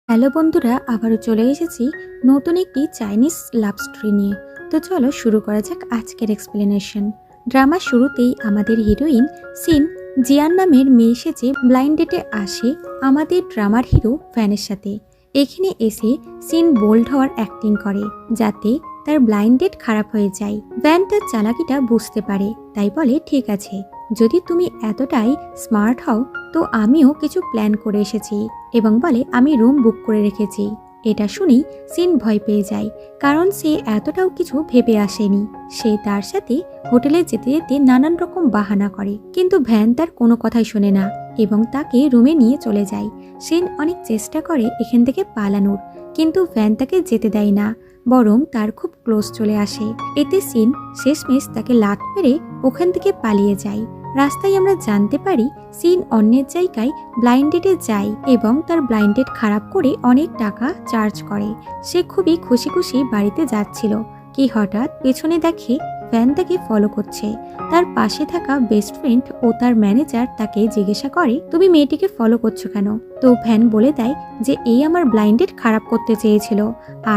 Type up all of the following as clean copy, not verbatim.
Hello বন্ধুরা, আবারও চলে এসেছি নতুন একটি চাইনিজ লাভ স্টোরি নিয়ে। তো চলো শুরু করা যাক আজকের এক্সপ্লেনেশন। ড্রামার শুরুতেই আমাদের হিরোইন সিন জিয়ান নামের মেয়ে সেজে ব্লাইন্ড ডেটে আসে আমাদের ড্রামার হিরো ভ্যানের সাথে। এখানে এসে সিন বোল্ড হওয়ার অ্যাক্টিং করে যাতে তার ব্লাইন্ড ডেট খারাপ হয়ে যায়। ভ্যান তার চালাকিটা বুঝতে পারে, তাই বলে ঠিক আছে, যদি তুমি এতটাই স্মার্ট হও তো আমিও কিছু প্ল্যান করে এসেছি এবং বলে আমি রুম বুক করে রেখেছি। এটা শুনেই সিন ভয় পেয়ে যায়, কারণ সে এতটাও কিছু ভেবে আসেনি। সে তার সাথে হোটেলে যেতে যেতে নানান রকম বাহানা করে, কিন্তু ভ্যান তার কোনো কথাই শোনে না এবং তাকে রুমে নিয়ে চলে যায়। সিন অনেক চেষ্টা করে এখান থেকে পালানোর, কিন্তু ভ্যান তাকে যেতে দেয় না, বরং তার খুব ক্লোজ চলে আসে। এতে সিন শেষমেশ তাকে লাত মেরে ওখান থেকে পালিয়ে যায়। রাস্তায় আমরা জানতে পারি সিন অন্যের জায়গায় ব্লাইন্ড ডেটে যায় এবং তার ব্লাইন্ড ডেট খারাপ করে অনেক টাকা চার্জ করে। সে খুবই খুশি খুশি বাড়িতে যাচ্ছিল কি হঠাৎ পেছনে দেখে ভ্যান তাকে ফলো করছে। তার পাশে থাকা বেস্ট ফ্রেন্ড ও তার ম্যানেজার তাকে জিজ্ঞাসা করে তুমি মেয়েটিকে ফলো করছো কেন? তো ভ্যান বলে দেয় যে এই আমার ব্লাইন্ড ডেট খারাপ করতে চেয়েছিল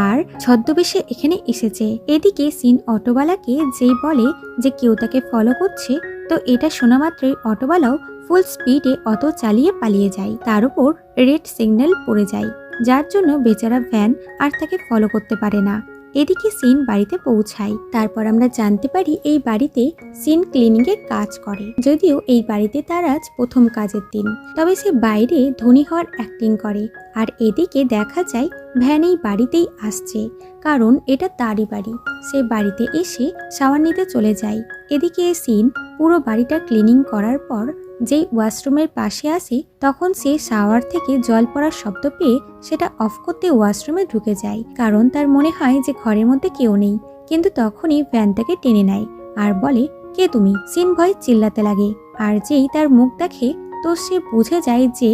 আর ছদ্মবেশে এখানে এসেছে। এদিকে সিন অটোওয়ালাকে যেই বলে যে কেউ তাকে ফলো করছে, তো এটা শোনা মাত্রই অটোওয়ালাও ফুল স্পিডে অটো চালিয়ে পালিয়ে যায়। তার উপর রেড সিগন্যাল পড়ে যায়, যার জন্য বেচারা ভ্যান আর তাকে ফলো করতে পারে না। এদিকে সিন বাড়িতে পৌঁছায়। তারপর আমরা জানতে পারি এই বাড়িতে সিন ক্লিনিংয়ের কাজ করে। যদিও এই বাড়িতে তার আজ প্রথম কাজের দিন, তবে সে বাইরে ধনী হওয়ার অ্যাক্টিং করে। আর এদিকে দেখা যায় ভ্যান এই বাড়িতেই আসছে, কারণ এটা তারই বাড়ি। সে বাড়িতে এসে শাওয়ার নিতে চলে যায়। এদিকে সিন পুরো বাড়িটা ক্লিনিং করার পর যেই ওয়াশরুমের পাশে আসে, তখন সে শাওয়ার থেকে জল পড়ার শব্দ পেয়ে সেটা অফ করতে ওয়াশরুমে ঢুকে যায়, কারণ তার মনে হয় যে ঘরের মধ্যে কেউ নেই। কিন্তু তখনই ভ্যান তাকে টেনে নেয় আর বলে কে তুমি? সিন ভয় চিল্লাতে লাগে, আর যেই তার মুখ দেখে তো সে বুঝে যায় যে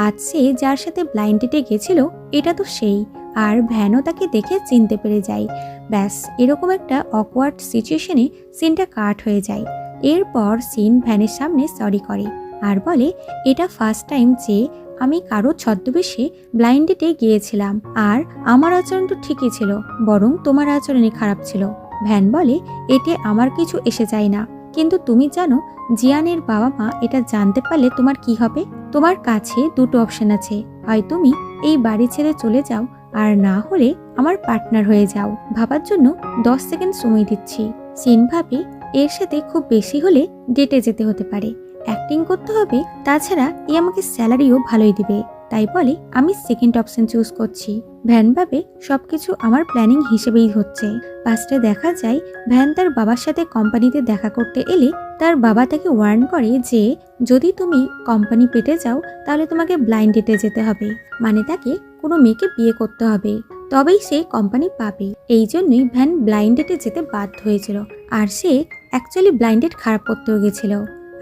আজ সে যার সাথে ব্লাইন্ড ডেটে গেছিল এটা তো সেই। আর ভ্যানও তাকে দেখে চিনতে পেরে যায়। ব্যাস, এরকম একটা অকওয়ার্ড সিচুয়েশনে সিনটা কাট হয়ে যায়। এরপর সিন ভ্যানের সামনে সরি করে আর বলে এটা ফার্স্ট টাইম যে আমি কারো ছদ্মবেশে ব্লাইন্ড ডেটে গিয়েছিলাম, আর আমার আচরণ তো ঠিকই ছিল, বরং তোমার আচরণই খারাপ ছিল। ভ্যান বলে এতে আমার কিছু এসে যায় না, কিন্তু তুমি জানো জিয়ানের বাবা মা এটা জানতে পারলে তোমার কি হবে? তোমার কাছে দুটো অপশন আছে, হয় তুমি এই বাড়ি ছেড়ে চলে যাও, আর না হলে আমার পার্টনার হয়ে যাও। ভাবার জন্য 10 সেকেন্ড সময় দিচ্ছি। সিন ভাবে এর সাথে খুব বেশি হলে ডেটে যেতে হতে পারে, অ্যাক্টিং করতে হবে, তাছাড়া এ আমাকে স্যালারিও ভালোই দিবে। তাই বলে আমি সেকেন্ড অপশন চুজ করছি। ভ্যান ভাবে সবকিছু আমার প্ল্যানিং হিসেবেই হচ্ছে। পাস্টে দেখা যায় ভ্যান তার বাবার সাথে কোম্পানিতে দেখা করতে এলে তার বাবা তাকে ওয়ার্ন করে যে যদি তুমি কোম্পানি পেতে যাও তাহলে তোমাকে ব্লাইন্ড ডেটে যেতে হবে, মানে তাকে কোনো মেয়েকে বিয়ে করতে হবে, তবেই সে কোম্পানি পাবে। এই জন্যই ভ্যান ব্লাইন্ড ডেটে যেতে বাধ্য হয়েছিল, আর সে অ্যাকচুয়ালি ব্লাইন্ড ডেট খারাপ করতেও গেছিল।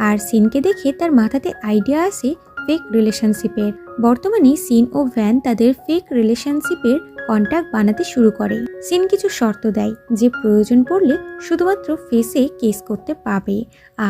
আর সিনকে দেখে তার মাথাতে আইডিয়া আসে ফেক রিলেশনশিপের। বর্তমানে সিন ও ভ্যান তাদের ফেক রিলেশনশিপের কন্ট্যাক্ট বানাতে শুরু করে। সিন কিছু শর্ত দেয় যে প্রয়োজন পড়লে শুধুমাত্র ফেসে কেস করতে পাবে,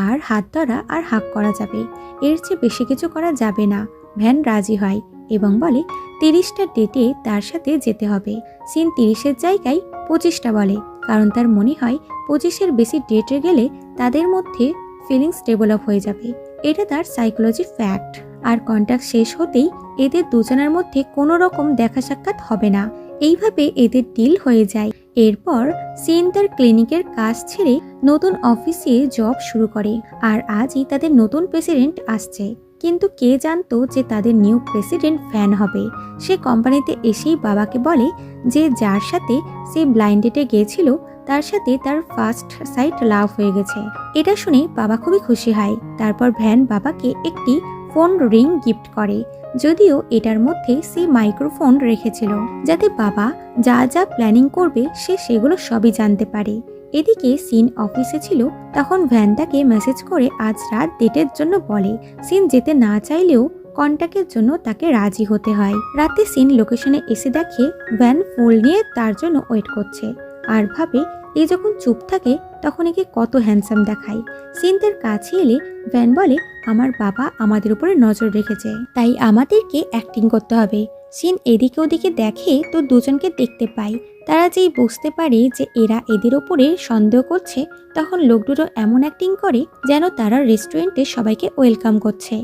আর হাত ধরা আর হাক করা যাবে, এর চেয়ে বেশি কিছু করা যাবে না। ভ্যান রাজি হয় এবং বলে 30টা ডেটে তার সাথে যেতে হবে। সিন 30-এর জায়গায় 25টা বলে, কারণ তার মনে হয় 25-এর বেশি ডেটে গেলে তাদের মধ্যে ফিলিংস ডেভেলপ হয়ে যাবে। এটা তার সাইকোলজি ফ্যাক্ট। আর কন্ট্যাক্ট শেষ হতেই এদের দুজনের মধ্যে কোনো রকম দেখা সাক্ষাৎ হবে না। এইভাবে এদের ডিল হয়ে যায়। এরপর সিন তার ক্লিনিকের কাজ ছেড়ে নতুন অফিসে জব শুরু করে। আর আজই তাদের নতুন প্রেসিডেন্ট আসছে, কিন্তু কে জানতো যে তাদের নিউ প্রেসিডেন্ট ভ্যান হবে। সে কোম্পানিতে এসেই বাবাকে বলে যে যার সাথে সে ব্লাইন্ড ডেটে গিয়েছিল তার সাথে তার ফার্স্ট সাইট লাভ হয়ে গেছে। এটা শুনে বাবা খুবই খুশি হয়। তারপর ভ্যান বাবাকে একটি ফোন রিং গিফট করে, যদিও এটার মধ্যে সে মাইক্রোফোন রেখেছিল যাতে বাবা যা যা প্ল্যানিং করবে সে সেগুলো সবই জানতে পারে। এদিকে সিন অফিসে ছিল, তখন ভ্যান তাকে মেসেজ করে আজ রাত ডেটের জন্য বলে। সিন যেতে না চাইলেও কন্ট্যাক্টের জন্য তাকে রাজি হতে হয়। রাতে সিন লোকেশনে এসে দেখে ভ্যান ফুল নিয়ে তার জন্য ওয়েট করছে, আর ভাবে এ যখন চুপ থাকে তখন একে কত হ্যান্ডসাম দেখায়। সিন তার কাছে এলে ভ্যান বলে আমার বাবা আমাদের উপরে নজর রেখেছে, তাই আমাদেরকে অ্যাক্টিং করতে হবে। সিন এদিকে ওদিকে দেখে তো দুজনকে দেখতে পায়। তারা যেই বুঝতে পারে যে এরা এদের ওপরে সন্দেহ করছে, তখন লোক দুটো এমন অ্যাক্টিং করে যেন তারা রেস্টুরেন্টে সবাইকে ওয়েলকাম করছে।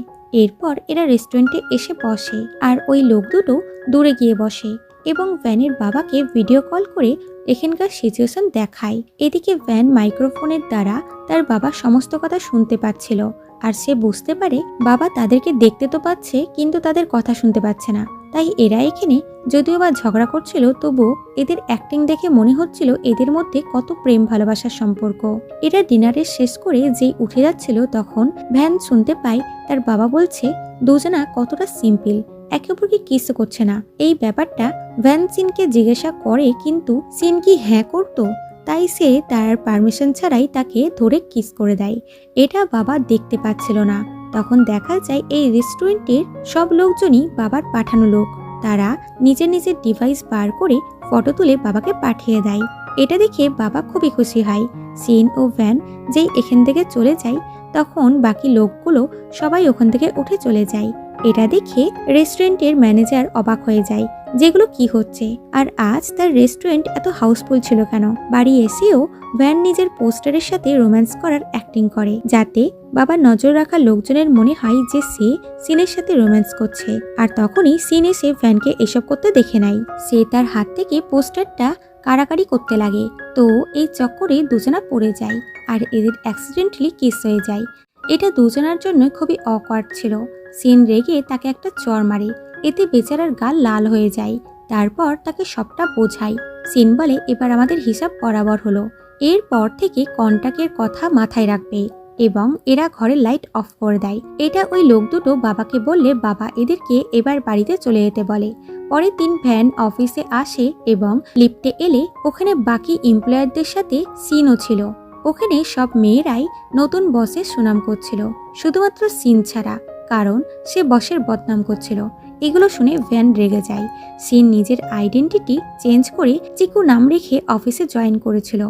এরপর এরা রেস্টুরেন্টে এসে বসে আর ওই লোক দুটো দূরে গিয়ে বসে এবং ভ্যানের বাবাকে ভিডিও কল করে এখানকার সিচুয়েশন দেখায়। এদিকে ভ্যান মাইক্রোফোনের দ্বারা তার বাবা সমস্ত কথা শুনতে পাচ্ছিল আর সে বুঝতে পারে বাবা তাদেরকে দেখতে তো পাচ্ছে কিন্তু তাদের কথা শুনতে পাচ্ছে না। তাই এরা এখানে যদিও বা ঝগড়া করছিল, তবুও এদের অ্যাক্টিং দেখে মনে হচ্ছিল এদের মধ্যে কত প্রেম ভালোবাসার সম্পর্ক। এরা ডিনারের শেষ করে যেই উঠে যাচ্ছিল তখন ভ্যান শুনতে পায় তার বাবা বলছে দুজনা কতটা সিম্পল, একে অপরকে কিস করছে না। এই ব্যাপারটা ভ্যান সিনকে জিজ্ঞাসা করে কিন্তু সিন কি হ্যাঁ করতো, তাই সে তার পারমিশন ছাড়াই তাকে ধরে কিস করে দেয়। এটা বাবা দেখতে পাচ্ছিল না। তখন দেখা যায় এই রেস্টুরেন্টের সব লোকজনই বাবার পাঠানো লোক। তারা নিজের নিজের ডিভাইস বার করে ফটো তুলে বাবাকে পাঠিয়ে দেয়। এটা দেখে বাবা খুবই খুশি হয়। সিন ও ভ্যান যেই এখান থেকে চলে যায় তখন বাকি লোকগুলো সবাই ওখান থেকে উঠে চলে যায়। এটা দেখে রেস্টুরেন্টের ম্যানেজার অবাক হয়ে যায়, যেগুলো কি হচ্ছে আর আজ তার রেস্টুরেন্ট এত হাউসফুল ছিল কেন। বাড়ি এসেও ভ্যান নিজের পোস্টারের সাথে রোম্যান্স করার অ্যাক্টিং করে যাতে বাবার নজর রাখা লোকজনের মনে হয় যে সে সিনের সাথে রোম্যান্স করছে। আর তখনই সিন এসে ভ্যানকে এসব করতে দেখে নেয়। সে তার হাত থেকে পোস্টারটা কাড়াকাড়ি করতে লাগে, তো এই চক্করে দুজনা পড়ে যায় আর এদের অ্যাক্সিডেন্টালি কিস হয়ে যায়। এটা দুজনার জন্য খুবই অকওয়ার্ড ছিল। সিন রেগে তাকে একটা চড় মারে, এতে বেচারার গাল লাল হয়ে যায়। তারপর তাকে সবটা বোঝায়। সিন বলে এবার আমাদের হিসাব বরাবর হলো, এরপর থেকে কন্ট্যাক্টের কথা মাথায় রাখবে এবং এরা ঘরের লাইট অফ করে দেয়। এটা ওই লোক দুটো বাবাকে বললে বাবা এদেরকে এবার বাড়িতে চলে যেতে বলে। পরে দিন ভ্যান অফিসে আসে এবং লিফটে এলে ওখানে বাকি এমপ্লয়ারদের সাথে সিনও ছিল। ওখানে সব মেয়েরাই নতুন বসের সুনাম করছিল, শুধুমাত্র সিন ছাড়া, কারণ সে বসের বদনাম করছিল। এগুলো শুনে ভ্যান রেগে যায়। সিন নিজের আইডেন্টিটি চেঞ্জ করে চিকু নাম রেখে অফিসে জয়েন করেছিল।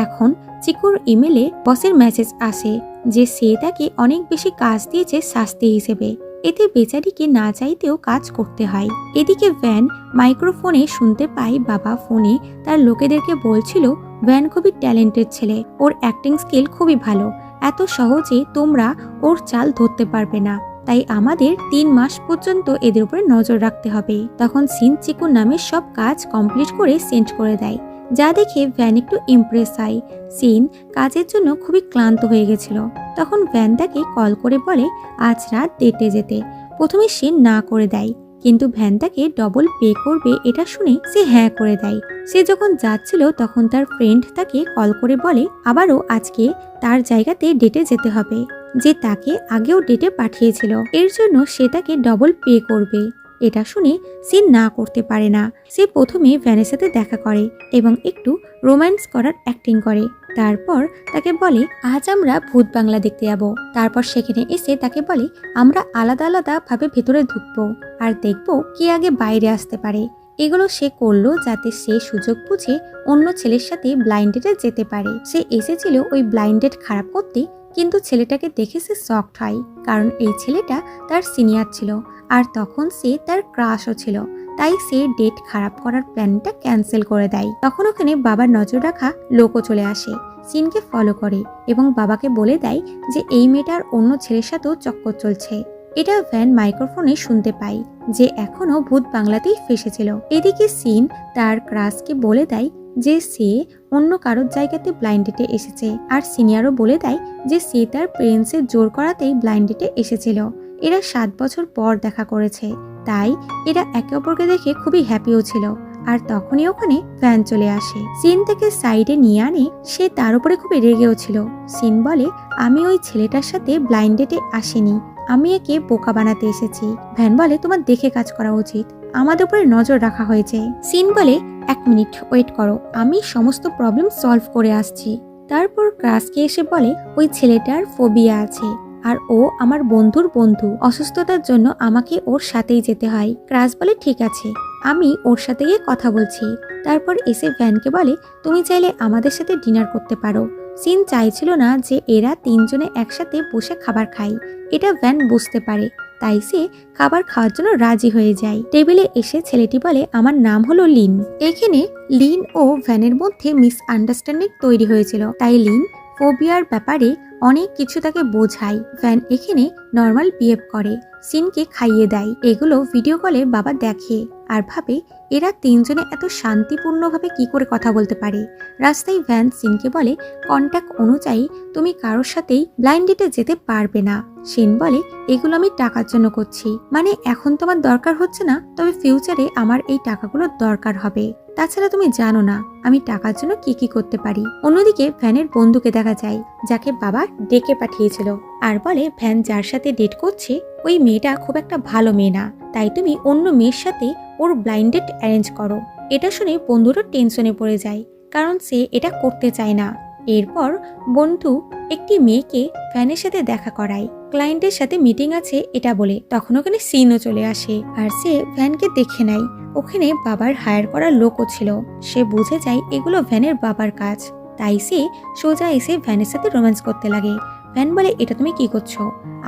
এখন চিকুর ইমেলে বসের মেসেজ আসে যে সে তাকে অনেক বেশি কাজ দিয়েছে শাস্তি হিসেবে। এতে বেচারিকে না চাইতেও কাজ করতে হয়। এদিকে ভ্যান মাইক্রোফোনে শুনতে পায় বাবা ফোনে তার লোকেদেরকে বলছিল ভ্যান খুবই ট্যালেন্টেড ছেলে, ওর অ্যাক্টিং স্কিল খুবই ভালো, এত সহজে তোমরা ওর চাল ধরতে পারবে না, তাই আমাদের 3 মাস পর্যন্ত এদের উপরে নজর রাখতে হবে। তখন সিন চিকুর নামে সব কাজ কমপ্লিট করে সেন্ড করে দেয়, যা দেখে ভ্যান একটু ইমপ্রেস হয়। সিন কাজের জন্য খুবই ক্লান্ত হয়ে গেছিল। তখন ভ্যান তাকে কল করে বলে আজ রাত ডেটে যেতে। প্রথমে সে না করে দেয়, কিন্তু ভ্যান তাকে ডবল পে করবে এটা শুনে সে হ্যাঁ করে দেয়। সে যখন যাচ্ছিল তখন তার ফ্রেন্ড তাকে কল করে বলে আবারও আজকে তার জায়গাতে ডেটে যেতে হবে, যে তাকে আগেও ডেটে পাঠিয়েছিল, এর জন্য সে তাকে ডবল পে করবে। এটা শুনে সে না করতে পারে না। সে প্রথমে ভ্যানের সাথে দেখা করে এবং একটু রোম্যান্স করার অ্যাক্টিং করে। তারপর তাকে বলে আজ আমরা ভূত বাংলা দেখতে যাবো। তারপর সেখানে এসে তাকে বলে আমরা আলাদা আলাদা ভাবে ভেতরে ঢুকবো আর দেখবো কে আগে বাইরে আসতে পারে। এগুলো সে করলো যাতে সে সুযোগ বুঝে অন্য ছেলের সাথে ব্লাইন্ড ডেটে যেতে পারে। সে এসেছিল ওই ব্লাইন্ড ডেট খারাপ করতে, কিন্তু ছেলেটাকে দেখে সে শকড হয়, কারণ এই ছেলেটা তার সিনিয়র ছিল আর তখন সে তার ক্রাশও ছিল। তাই সে ডেট খারাপ করার প্ল্যানটা ক্যান্সেল করে দেয়। তখন ওখানে বাবার নজর রাখা লোকও চলে আসে, সিনকে ফলো করে এবং বাবাকে বলে দেয় যে এই মেয়েটার অন্য ছেলের সাথেও চক্কর চলছে। এটা ভ্যান মাইক্রোফোনে শুনতে পায় যে এখনো ভূত বাংলাতেই ফেসেছিল। এদিকে সিন তার ক্রাশকে বলে দেয় যে সে অন্য কারোর জায়গাতে ব্লাইন্ড ডেটে এসেছে, আর সিনিয়রও বলে দেয় যে সে তার পেরেন্টসের জোর করাতেই ব্লাইন্ড ডেটে এসেছিল। এরা 7 বছর পর দেখা করেছে, তাই এরা একে অপরকে দেখে খুবই হ্যাপিও ছিল। আর তখনই ওখানে ভ্যান চলে আসে, সিন থেকে সাইডে নিয়ে আনে। সে তার উপরে খুবই রেগেও ছিল। সিন বলে আমি ওই ছেলেটার সাথে ব্লাইন্ড ডেটে আসিনি, আমি একে বোকা বানাতে এসেছি। ভ্যান বলে তোমার দেখে কাজ করা উচিত, আমাদের উপরে নজর রাখা হয়েছে। সিন বলে 1 মিনিট ওয়েট করো, আমি সমস্ত প্রবলেম সলভ করে আসছি। তারপর ক্রাসকে এসে বলে ওই ছেলেটার ফোবিয়া আছে আর ও আমার বন্ধুর বন্ধু, অসুস্থতার জন্য আমাকে ওর সাথেই যেতে হয়। ক্রাস বলে ঠিক আছে, আমি ওর সাথে গিয়ে কথা বলছি। তারপর এসে ভ্যানকে বলে তুমি চাইলে আমাদের সাথে ডিনার করতে পারো। সিন চাইছিল না যে এরা 3 জনে একসাথে বসে খাবার খায়, এটা ভ্যান বুঝতে পারে। তাই সে খাবার খাওয়ার জন্য রাজি হয়ে যায়। টেবিলে এসে ছেলেটি বলে, আমার নাম হলো লিন। এখানে লিন ও ভ্যানের মধ্যে মিসআন্ডারস্ট্যান্ডিং তৈরি হয়েছিল, তাই লিন ফোবিয়ার ব্যাপারে অনেক কিছু তাকে বোঝায়। ভ্যান এখানে নর্মাল বিহেভ করে, সিনকে খাইয়ে দেয়। এগুলো ভিডিও কলে বাবা দেখে আর ভাবে এরা তিনজনে এত শান্তিপূর্ণভাবে কি করে কথা বলতে পারে। রাস্তায় ভ্যান সিনকে বলে, কন্ট্যাক্ট অনুযায়ী তুমি কারোর সাথেই ব্লাইন্ড ডেটে যেতে পারবে না। সিন বলে, এগুলো আমি টাকার জন্য করছি, মানে এখন তোমার দরকার হচ্ছে না, তবে ফিউচারে আমার এই টাকাগুলো দরকার হবে। তাছাড়া তুমি জানো না আমি টাকার জন্য কি কি করতে পারি। অন্যদিকে ভ্যানের বন্ধুকে দেখা যায়, যাকে বাবা ডেকে পাঠিয়েছিল, আর বলে ভ্যান যার সাথে ডেট করছে ওই মেয়েটা খুব একটা ভালো মেয়ে না, তাই তুমি অন্য মেয়ের সাথে ওর ব্লাইন্ড ডেট অ্যারেঞ্জ করো। এটা শুনে বন্ধুরও টেনশনে পড়ে যায়, কারণ সে এটা করতে চায় না। এরপর বন্ধু একটি মেয়েকে ভ্যানের সাথে দেখা করায়, ক্লায়েন্টের সাথে মিটিং আছে এটা বলে। তখন ওখানে সিনও চলে আসে আর সে ভ্যানকে দেখে নেয়। ওখানে বাবার হায়ার করা লোকও ছিল। সে বুঝে যায় এগুলো ভ্যানের বাবার কাজ, তাই সে সোজা এসে ভ্যানের সাথে রোম্যান্স করতে লাগে। ভ্যান বলে, এটা তুমি কি করছো?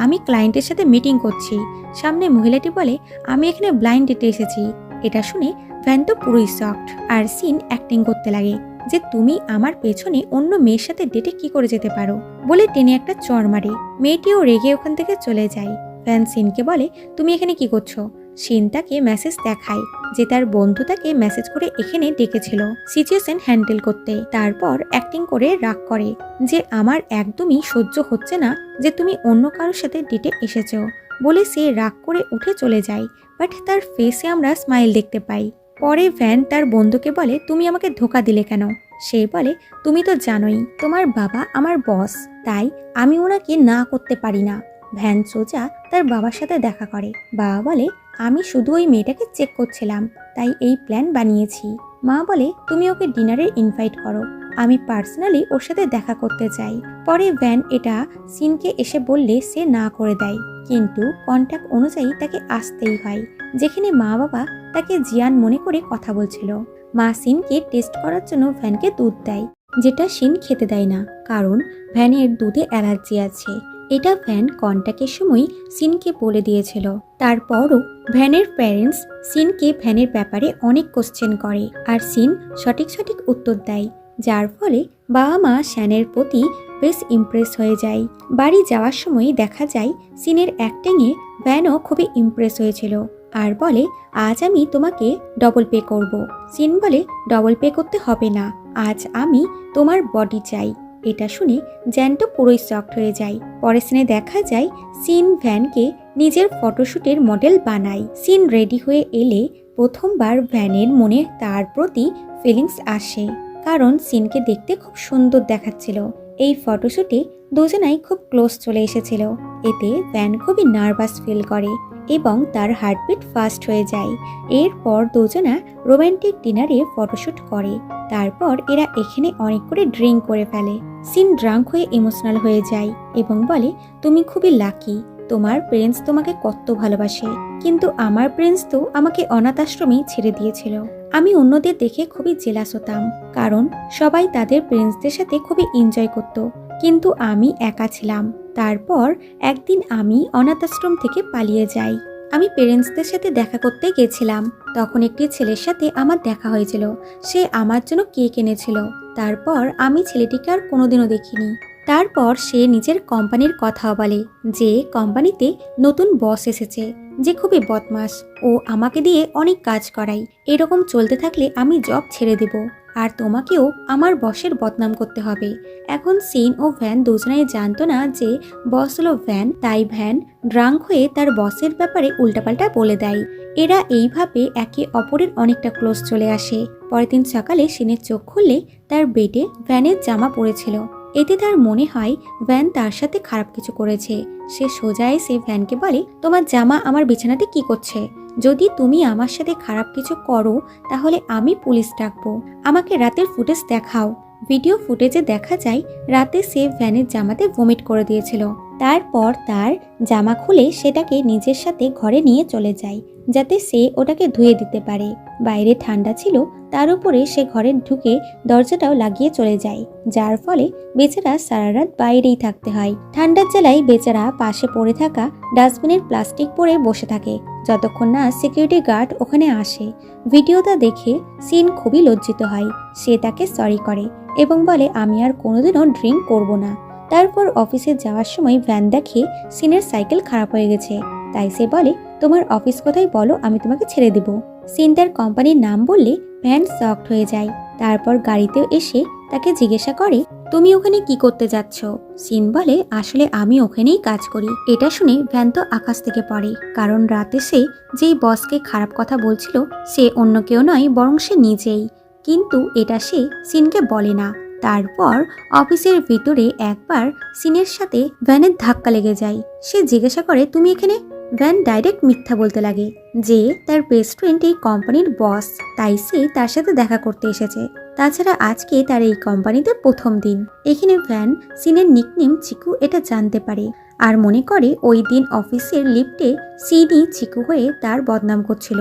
আমি ক্লায়েন্টের সাথে মিটিং করছি। সামনে মহিলাটি বলে, আমি এখানে ব্লাইন্ড ডেটে এসেছি। এটা শুনে ভ্যান তো পুরোই শকড, আর সিন অ্যাক্টিং করতে লাগে যে তুমি আমার পেছনে অন্য মেয়ের সাথে ডেটে কি করে যেতে পারো, বলে টেনে একটা চড় মারে। মেয়েটিও রেগে ওখান থেকে চলে যায়। ভ্যান সিনকে বলে, তুমি এখানে কি করছো? সিন তাকে মেসেজ দেখায় যে তার বন্ধু তাকে মেসেজ করে এখানে ডেকেছিল সিচুয়েশন হ্যান্ডেল করতে। তারপর অ্যাক্টিং করে রাগ করে যে আমার একদমই সহ্য হচ্ছে না যে তুমি অন্য কারোর সাথে ডেটে এসেছো, বলে সে রাগ করে উঠে চলে যায়। বাট তার ফেসে আমরা স্মাইল দেখতে পাই। পরে ভ্যান তার বন্ধুকে বলে, তুমি আমাকে ধোকা দিলে কেন? সে বলে, তুমি তো জানোই তোমার বাবা আমার বস, তাই আমি ওনাকে না করতে পারি না। ভ্যান সোজা তার বাবার সাথে দেখা করে। বাবা বলে, আমি শুধু ওই মেয়েটাকে চেক করছিলাম, তাই এই প্ল্যান বানিয়েছি। মা বলে, তুমি ওকে ডিনারে ইনভাইট করো, আমি পার্সোনালি ওর সাথে দেখা করতে চাই। পরে ভ্যান এটা সিনকে এসে বললে সে না করে দেয়, কিন্তু কন্ট্যাক্ট অনুযায়ী তাকে আসতেই হয়, যেখানে মা বাবা তাকে জিয়ান মনে করে কথা বলছিল। মা সিনকে টেস্ট করার জন্য ভ্যানকে দুধ দেয়, যেটা সিন খেতে দেয় না, কারণ ভ্যানের দুধে অ্যালার্জি আছে। এটা ভ্যান কন্ট্যাক্টের সময় সিনকে বলে দিয়েছিল। তারপরও ভ্যানের প্যারেন্টস সিনকে ভ্যানের ব্যাপারে অনেক কোশ্চেন করে, আর সিন সঠিক উত্তর দেয়, যার ফলে বাবা মা শ্যানের প্রতি বেশ ইমপ্রেস হয়ে যায়। বাড়ি যাওয়ার সময় দেখা যায় সিনের অ্যাক্টিংয়ে ভ্যানও খুবই ইমপ্রেস হয়েছিল, আর বলে, আজ আমি তোমাকে ডবল পে করব। সিন বলে, ডবল পে করতে হবে না, আজ আমি তোমার বডি চাই। এটা শুনে জ্যান্ত পুরোই শকড হয়ে যায়। পরের সিনে দেখা যায় সিন ভ্যানকে নিজের ফটোশ্যুটের মডেল বানায়। সিন রেডি হয়ে এলে প্রথমবার ভ্যানের মনে তার প্রতি ফিলিংস আসে, কারণ সিনকে দেখতে খুব সুন্দর দেখাচ্ছিল। এই ফটোশ্যুটে দুজনাই খুব ক্লোজ চলে এসেছিল। এতে ভ্যান খুবই নার্ভাস ফিল করে এবং তার হার্টবিট ফাস্ট হয়ে যায়। এরপর দুজনা রোমান্টিক ডিনারে ফটোশ্যুট করে। তারপর এরা এখানে অনেক করে ড্রিঙ্ক করে ফেলে। সিন ড্রাঙ্ক হয়ে ইমোশনাল হয়ে যায় এবং বলে, তুমি খুবই লাকি, তোমার প্রিন্স তোমাকে কত ভালোবাসে, কিন্তু আমার প্রিন্স তো আমাকে অনাথ আশ্রমেই ছেড়ে দিয়েছিল। আমি অন্যদের দেখে খুবই জেলাস হতাম, কারণ সবাই তাদের প্রিন্সদের সাথে খুবই এনজয় করত, কিন্তু আমি একা ছিলাম। তারপর একদিন আমি অনাথ আশ্রম থেকে পালিয়ে যাই। আমি পেরেন্টসদের সাথে দেখা করতে গেছিলাম, তখন একটি ছেলের সাথে আমার দেখা হয়েছিল। সে আমার জন্য কেক এনেছিল। তারপর আমি ছেলেটিকে আর কোনোদিনও দেখিনি। তারপর সে নিজের কোম্পানির কথা বলে যে কোম্পানিতে নতুন বস এসেছে, যে খুবই বদমাস, ও আমাকে দিয়ে অনেক কাজ করায়। এরকম চলতে থাকলে আমি জব ছেড়ে দেব, আর তোমাকেও আমার বসের বদনাম করতে হবে। এখন সিন ও ভ্যান দুজনেই জানতো না যে বস হলো ভ্যান, তাই ভ্যান ড্রাঙ্ক হয়ে তার বসের ব্যাপারে উল্টাপাল্টা বলে দেয়। এরা এইভাবে একে অপরের অনেকটা ক্লোজ চলে আসে। পরের দিন সকালে সিনের চোখ খুললে তার বেডে ভ্যানের জামা পড়েছিল। এতে তার মনে হয় ভ্যান তার সাথে খারাপ কিছু করেছে। সে সোজা এসে ভ্যানকে বলে, তোমার জামা আমার বিছানাতে কি করছে? যদি তুমি আমার সাথে খারাপ কিছু করো তাহলে আমি পুলিশ ডাকবো। আমাকে রাতের ফুটেজ দেখাও। ভিডিও ফুটেজে দেখা যায় রাতে সে ভ্যানের জামাতে ভমিট করে দিয়েছিল। তারপর তার জামা খুলে সেটাকে নিজের সাথে ঘরে নিয়ে চলে যায়, যাতে সে ওটাকে ধুয়ে দিতে পারে। বাইরে ঠান্ডা ছিল, তার উপরে সে ঘরে ঢুকে দরজাটাও লাগিয়ে চলে যায়, যার ফলে বেচারা সারা রাত বাইরেই থাকতে হয়। ঠান্ডার জ্বালায় বেচারা পাশে পড়ে থাকা ডাস্টবিনের প্লাস্টিক পরে বসে থাকে, যতক্ষণ না সিকিউরিটি গার্ড ওখানে আসে। ভিডিওটা দেখে সিন খুবই লজ্জিত হয়। সে তাকে সরি করে এবং বলে, আমি আর কোনোদিনও ড্রিঙ্ক করব না। তারপর অফিসে যাওয়ার সময় ভ্যান দেখে সিনের সাইকেল খারাপ হয়ে গেছে, তাই সে বলে, তোমার অফিস কোথায় বলো, আমি তোমাকে ছেড়ে দেব। সিন তার কোম্পানির নাম বললে ভ্যান শকড হয়ে যায়। তারপর গাড়িতেও এসে তাকে জিজ্ঞাসা করে, তুমি ওখানে কি করতে যাচ্ছ? সিন বলে, আসলে আমি ওখানেই কাজ করি। এটা শুনে ভ্যান তো আকাশ থেকে পড়ে, কারণ রাতে সে যেই বসকে খারাপ কথা বলছিল সে অন্য কেউ নয়, বরং সে নিজেই। কিন্তু এটা সে সিনকে বলে না। তারপর অফিসের ভিতরে একবার সিনের সাথে ভ্যানের ধাক্কা লেগে যায়। সে জিজ্ঞাসা করে, তুমি এখানে? ভ্যান ডাইরেক্ট মিথ্যা বলতে লাগে যে তার বেস্ট ফ্রেন্ড এই কোম্পানির বস, তাই সে তার সাথে দেখা করতে এসেছে। তাছাড়া আজকে তার এই কোম্পানিতে প্রথম দিন। এখানে ভ্যান সিনের নিকনেম চিকু এটা জানতে পারে আর মনে করে ওই দিন অফিসের লিফটে সিনই চিকু হয়ে তার বদনাম করছিল।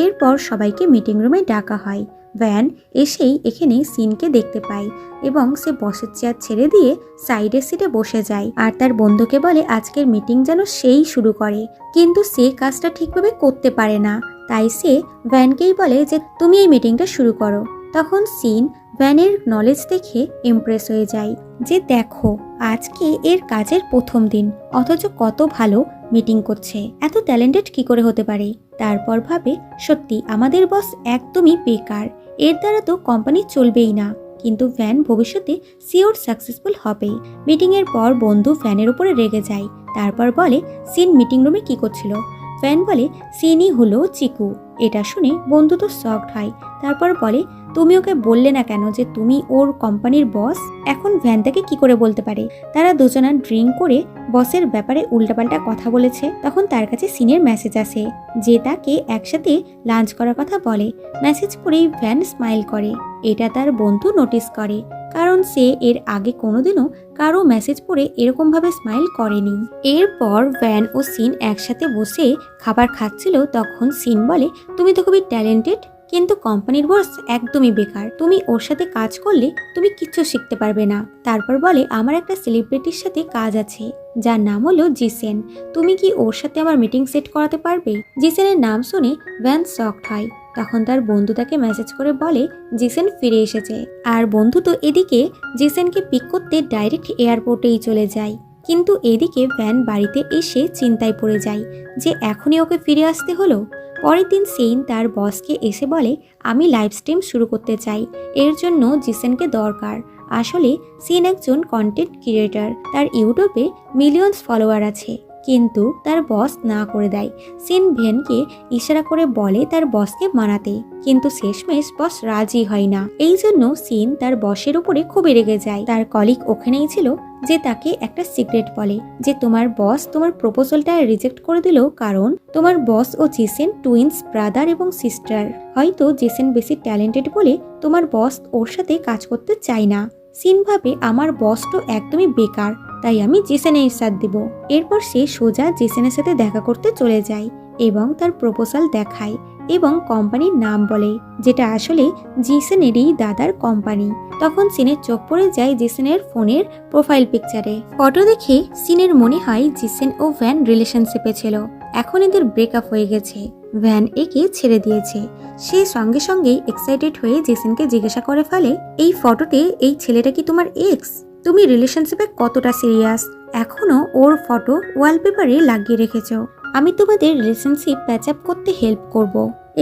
এরপর সবাইকে মিটিং রুমে ডাকা হয়। ভ্যান এসেই এখানে সিনকে দেখতে পায় এবং সে বসের চেয়ার ছেড়ে দিয়ে সাইডের সিটে বসে যায় আর তার বন্ধুকে বলে আজকের মিটিং যেন সেই শুরু করে, কিন্তু সে কাজটা ঠিকভাবে করতে পারে না। তাই সে ভ্যানকেই বলে যে তুমি এই মিটিংটা শুরু করো। তখন সিন ভ্যানের নলেজ দেখে ইমপ্রেস হয়ে যায় যে দেখো আজকে এর কাজের প্রথম দিন, অথচ কত ভালো মিটিং করছে, এত ট্যালেন্টেড কি করে হতে পারে। তারপর ভাবে, সত্যি আমাদের বস একদমই বেকার, এর দ্বারা তো কোম্পানি চলবেই না। কিন্তু ভ্যান ভবিষ্যতে সিওর সাকসেসফুল হবে। মিটিং এর পর বন্ধু ভ্যানের উপরে রেগে যায়। তারপর বলে, সিন মিটিং রুমে কি করছিল? ভ্যান বলে, সিনই হলো চিকু। এটা শুনে বন্ধু তো শকড হয়। তারপর বলে, তুমি ওকে বললে না কেন যে তুমি ওর কোম্পানির বস? এখন ভ্যান তাকে কি করে বলতে পারে? তারা দুজনা ড্রিঙ্ক করে বসের ব্যাপারে উল্টাপাল্টা কথা বলেছে। তখন তার কাছে সিনের মেসেজ আসে যে তাকে একসাথে লাঞ্চ করার কথা বলে। মেসেজ পড়েই ভ্যান স্মাইল করে। এটা তার বন্ধু নোটিস করে, কারণ সে এর আগে কোনোদিনও কারো মেসেজ পড়ে এরকম ভাবে স্মাইল করেনি। এরপর ভ্যান ও সিন একসাথে বসে খাবার খাচ্ছিল। তখন সিন বলে, তুমি তো খুবই ট্যালেন্টেড, কিন্তু কোম্পানির বস একদমই বেকার, তুমি ওর সাথে কাজ করলে তুমি কিচ্ছু শিখতে পারবে না। তারপর বলে, আমার একটা সেলিব্রিটির সাথে কাজ আছে যার নাম হলো জিসেন, তুমি কি ওর সাথে আমার মিটিং সেট করাতে পারবে? জিসেনের নাম শুনে ভ্যান শকড হয়। তখন তার বন্ধু তাকে মেসেজ করে বলে জিসেন ফিরে এসেছে, আর বন্ধু তো এদিকে জিসেনকে পিক করতে ডাইরেক্ট এয়ারপোর্টেই চলে যায়। কিন্তু এদিকে ভ্যান বাড়িতে এসে চিন্তায় পড়ে যায় যে এখনই ওকে ফিরে আসতে হলো। পরের দিন সিন তার বসকে এসে বলে, আমি লাইভ স্ট্রিম শুরু করতে চাই, এর জন্য জিসেনকে দরকার। আসলে সিন একজন কন্টেন্ট ক্রিয়েটার, তার ইউটিউবে মিলিয়নস ফলোয়ার আছে, কিন্তু তার বস না করে দেয়। সিন ভ্যানকে ইশারা করে বলে তার বসকে মানাতে, কিন্তু শেষমেশ বস রাজি হয় না। এই জন্য সিন তার বসের উপরে খুবই রেগে যায়। তার কলিগ ওখানেই ছিল যে তাকে একটা সিক্রেট বলে যে তোমার বস তোমার প্রপোজালটা রিজেক্ট করে দিল, কারণ তোমার বস ও জেসেন টুইন্স ব্রাদার এবং সিস্টার। হয়তো জেসেন বেশি ট্যালেন্টেড বলে তোমার বস ওর সাথে কাজ করতে চায় না। সিন ভাবে, আমার বস তো একদমই বেকার, তাই আমি জেসেনের সাথ দিব। এরপর সে সোজা জেসেনের সাথে দেখা করতে চলে যায় এবং তার প্রপোজাল দেখায় এবং কোম্পানির নাম বলে, যেটা আসলে জেসেনেরই দাদার কোম্পানি। তখন সিনের চোখ পড়ে যায় জেসেনের ফোনের প্রোফাইল পিকচারে। ফটো দেখে সিনের মনে হয় জেসেন ও ভ্যান রিলেশনশিপে ছিল, এখন এদের ব্রেকআপ হয়ে গেছে, ভ্যান একে ছেড়ে দিয়েছে। সে সঙ্গে সঙ্গেই এক্সাইটেড হয়ে জেসেনকে জিজ্ঞাসা করে ফেলে, এই ফটোতে এই ছেলেটা কি তোমার এক্স? তুমি রিলেশনশিপে কতটা সিরিয়াস? এখনো ওর ফটো ওয়ালপেপারে লাগিয়ে রেখেছো। আমি তোমাদের রিলেশনশিপ প্যাচ আপ করতে হেল্প করব।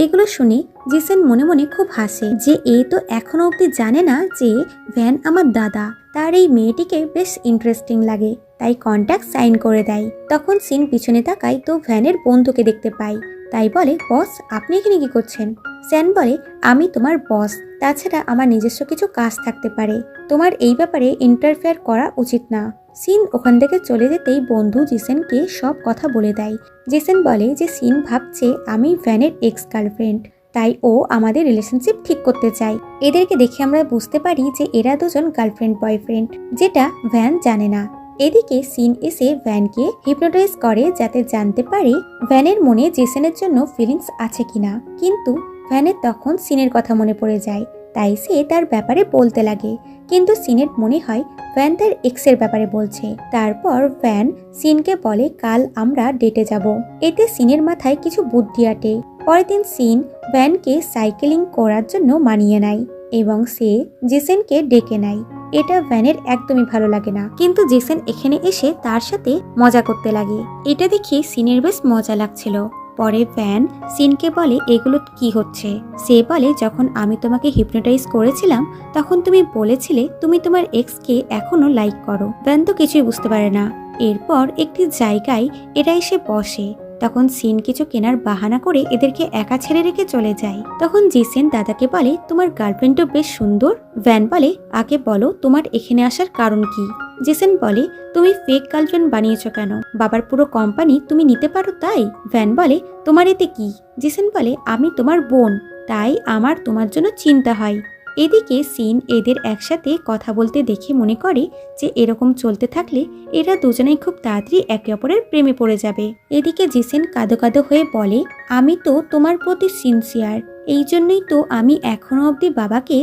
এগুলো শুনে জেসেন মনে মনে খুব হাসে যে এ তো এখনো অব্দি জানে না যে ভ্যান আমার দাদা। তার এই মেয়েটিকে বেশ ইন্টারেস্টিং লাগে, তাই কন্ট্যাক্ট সাইন করে দেয়। তখন সিন পিছনে তাকায় তো ভ্যানের বন্ধুকে দেখতে পায়, তাই বলে, বস আপনি এখানে কি করছেন? স্যান বলে, আমি তোমার বস, তাছাড়া আমার নিজস্ব কিছু কাজ থাকতে পারে, তোমার এই ব্যাপারে ইন্টারফেয়ার করা উচিত না। সিন ওখান থেকে চলে যেতেই বন্ধু জেসেনকে সব কথা বলে দেয়। জেসেন বলে যে সিন ভাবছে আমি ভ্যানের এক্স গার্লফ্রেন্ড, তাই ও আমাদের রিলেশনশিপ ঠিক করতে চায়। এদেরকে দেখে আমরা বুঝতে পারি যে এরা দুজন গার্লফ্রেন্ড বয়ফ্রেন্ড, যেটা ভ্যান জানে না। এদিকে সিন এসে ভ্যানকে হিপনোটাইজ করে যাতে জানতে পারে ভ্যানের মনে জেসনের জন্য ফিলিংস আছে কিনা। কিন্তু ভ্যানের তখন সিনের কথা মনে পড়ে যায়, তাই সে তার ব্যাপারে বলতে লাগে। কিন্তু সিনের মনে হয় ভ্যান তার এক্সের ব্যাপারে বলছে। তারপর ভ্যান সিনকে বলে কাল আমরা ডেটে যাব। এতে সিনের মাথায় কিছু বুদ্ধি আটে। পরের দিন সিন ভ্যানকে সাইকেলিং করার জন্য মানিয়ে নেয় এবং সে জেসনকে ডেকে নেয়। এটা ভ্যানের একদমই ভালো লাগে না, কিন্তু জেসন এখানে এসে তার সাথে মজা করতে লাগে। এটা দেখে সিনের বেশ মজা লাগছিল। পরে ভ্যান সিনকে বলে এগুলো কি হচ্ছে। সে বলে যখন আমি তোমাকে হিপনোটাইজ করেছিলাম তখন তুমি বলেছিলে তুমি তোমার এক্সকে এখনো লাইক করো। ভ্যান তো কিছুই বুঝতে পারে না। এরপর একটি জায়গায় এরা এসে বসে। তখন সিন কিছু কেনার বাহানা করে এদেরকে একা ছেড়ে রেখে চলে যায়। তখন জেসন দাদাকে বলে তোমার গার্লফ্রেন্ডও বেশ সুন্দর। ভ্যান বলে আগে বলো তোমার এখানে আসার কারণ কি। জেসন বলে তুমি ফেক গার্লফ্রেন্ড বানিয়েছ কেন? বাবার পুরো কোম্পানি তুমি নিতে পারো তাই? ভ্যান বলে তোমার এতে কি? জেসন বলে আমি তোমার বোন, তাই আমার তোমার জন্য চিন্তা হয়। এদিকে সিন এদের একসাথে কথা বলতে দেখে মনে করে যে এরকম চলতে থাকলে এরা দুজনেই খুব তাড়াতাড়ি একে অপরের প্রেমে পড়ে যাবে। এদিকে জেসন কাঁদো কাঁদো হয়ে বলে আমি তো তোমার প্রতি সিনসিয়ার, এই জন্যই তো আমি এখনো অবধি বাবাকে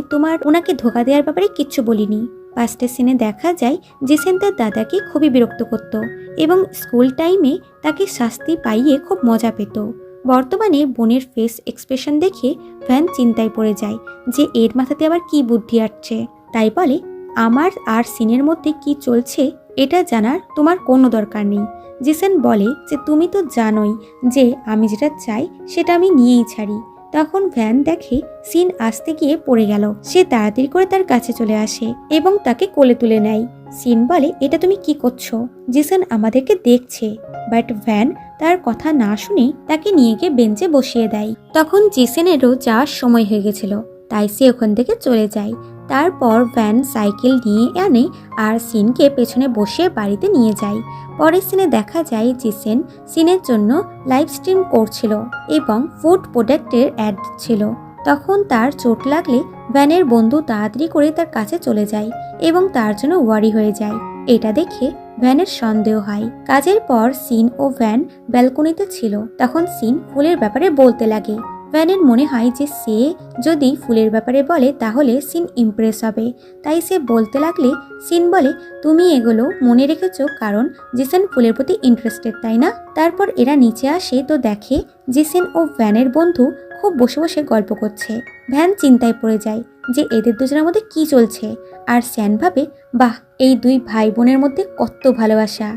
ওনাকে ধোকা দেওয়ার ব্যাপারে কিচ্ছু বলিনি। পাস্টের সিনে দেখা যায় জেসন তার দাদাকে খুবই বিরক্ত করত এবং স্কুল টাইমে তাকে শাস্তি পাইয়ে খুব মজা পেত। বর্তমানে বোনের ফেস এক্সপ্রেশন দেখে ভ্যান চিন্তায় পড়ে যায় যে এর মাথাতে আবার কি বুদ্ধি আসছে। তাই বলে আমার আর সিনের মধ্যে কি চলছে এটা জানার তোমার কোনো দরকার নেই। জেসন বলে যে তুমি তো জানোই যে আমি যেটা চাই সেটা আমি নিয়েই ছাড়ি। তখন ভ্যান দেখে সিন আসতে গিয়ে পড়ে গেল। সে তাড়াতাড়ি করে তার কাছে চলে আসে এবং তাকে কোলে তুলে নেয়। সিন বলে এটা তুমি কি করছো? জেসন আমাদেরকে দেখছে। বাট ভ্যান তার কথা না শুনে তাকে নিয়ে গিয়ে বেঞ্চে বসিয়ে দেয়। তখন জেসনেরও যাওয়ার সময় হয়ে গেছিল, তাই সে ওখান থেকে চলে যায়। তারপর ভ্যান সাইকেল নিয়ে আনে আর সিনকে পেছনে বসে বাড়িতে নিয়ে যায়। পরের সিনে দেখা যায় জেসন সিনের জন্য লাইভ স্ট্রিম করছিল এবং ফুড প্রোডাক্টের অ্যাড ছিল। তখন তার চোট লাগলে ভ্যানের বন্ধু তাড়াতাড়ি করে তার কাছে চলে যায় এবং তার জন্য ওয়ারি হয়ে যায়। এটা দেখে ভ্যানের সন্দেহ হয়। কাজের পর সিন ও ভ্যান ব্যালকনিতে ছিল। তখন সিন ফুলের ব্যাপারে বলতে লাগে। ভ্যানের মনে হয় যে সে যদি ফুলের ব্যাপারে বলে তাহলে সিন ইমপ্রেস হবে, তাই সে বলতে লাগলে সিন বলে তুমি এগুলো মনে রেখেছো কারণ জেসন ফুলের প্রতি ইন্টারেস্টেড, তাই না? তারপর এরা নিচে আসে তো দেখে জেসন ও ভ্যানের বন্ধু খুব বসে বসে গল্প করছে। ভ্যান চিন্তায় পড়ে যায় যে এদের দুজনের মধ্যে কি চলছে। আর স্যান ভাবে বাহ, এই দুই ভাই বোনের মধ্যে কত ভালোবাসা।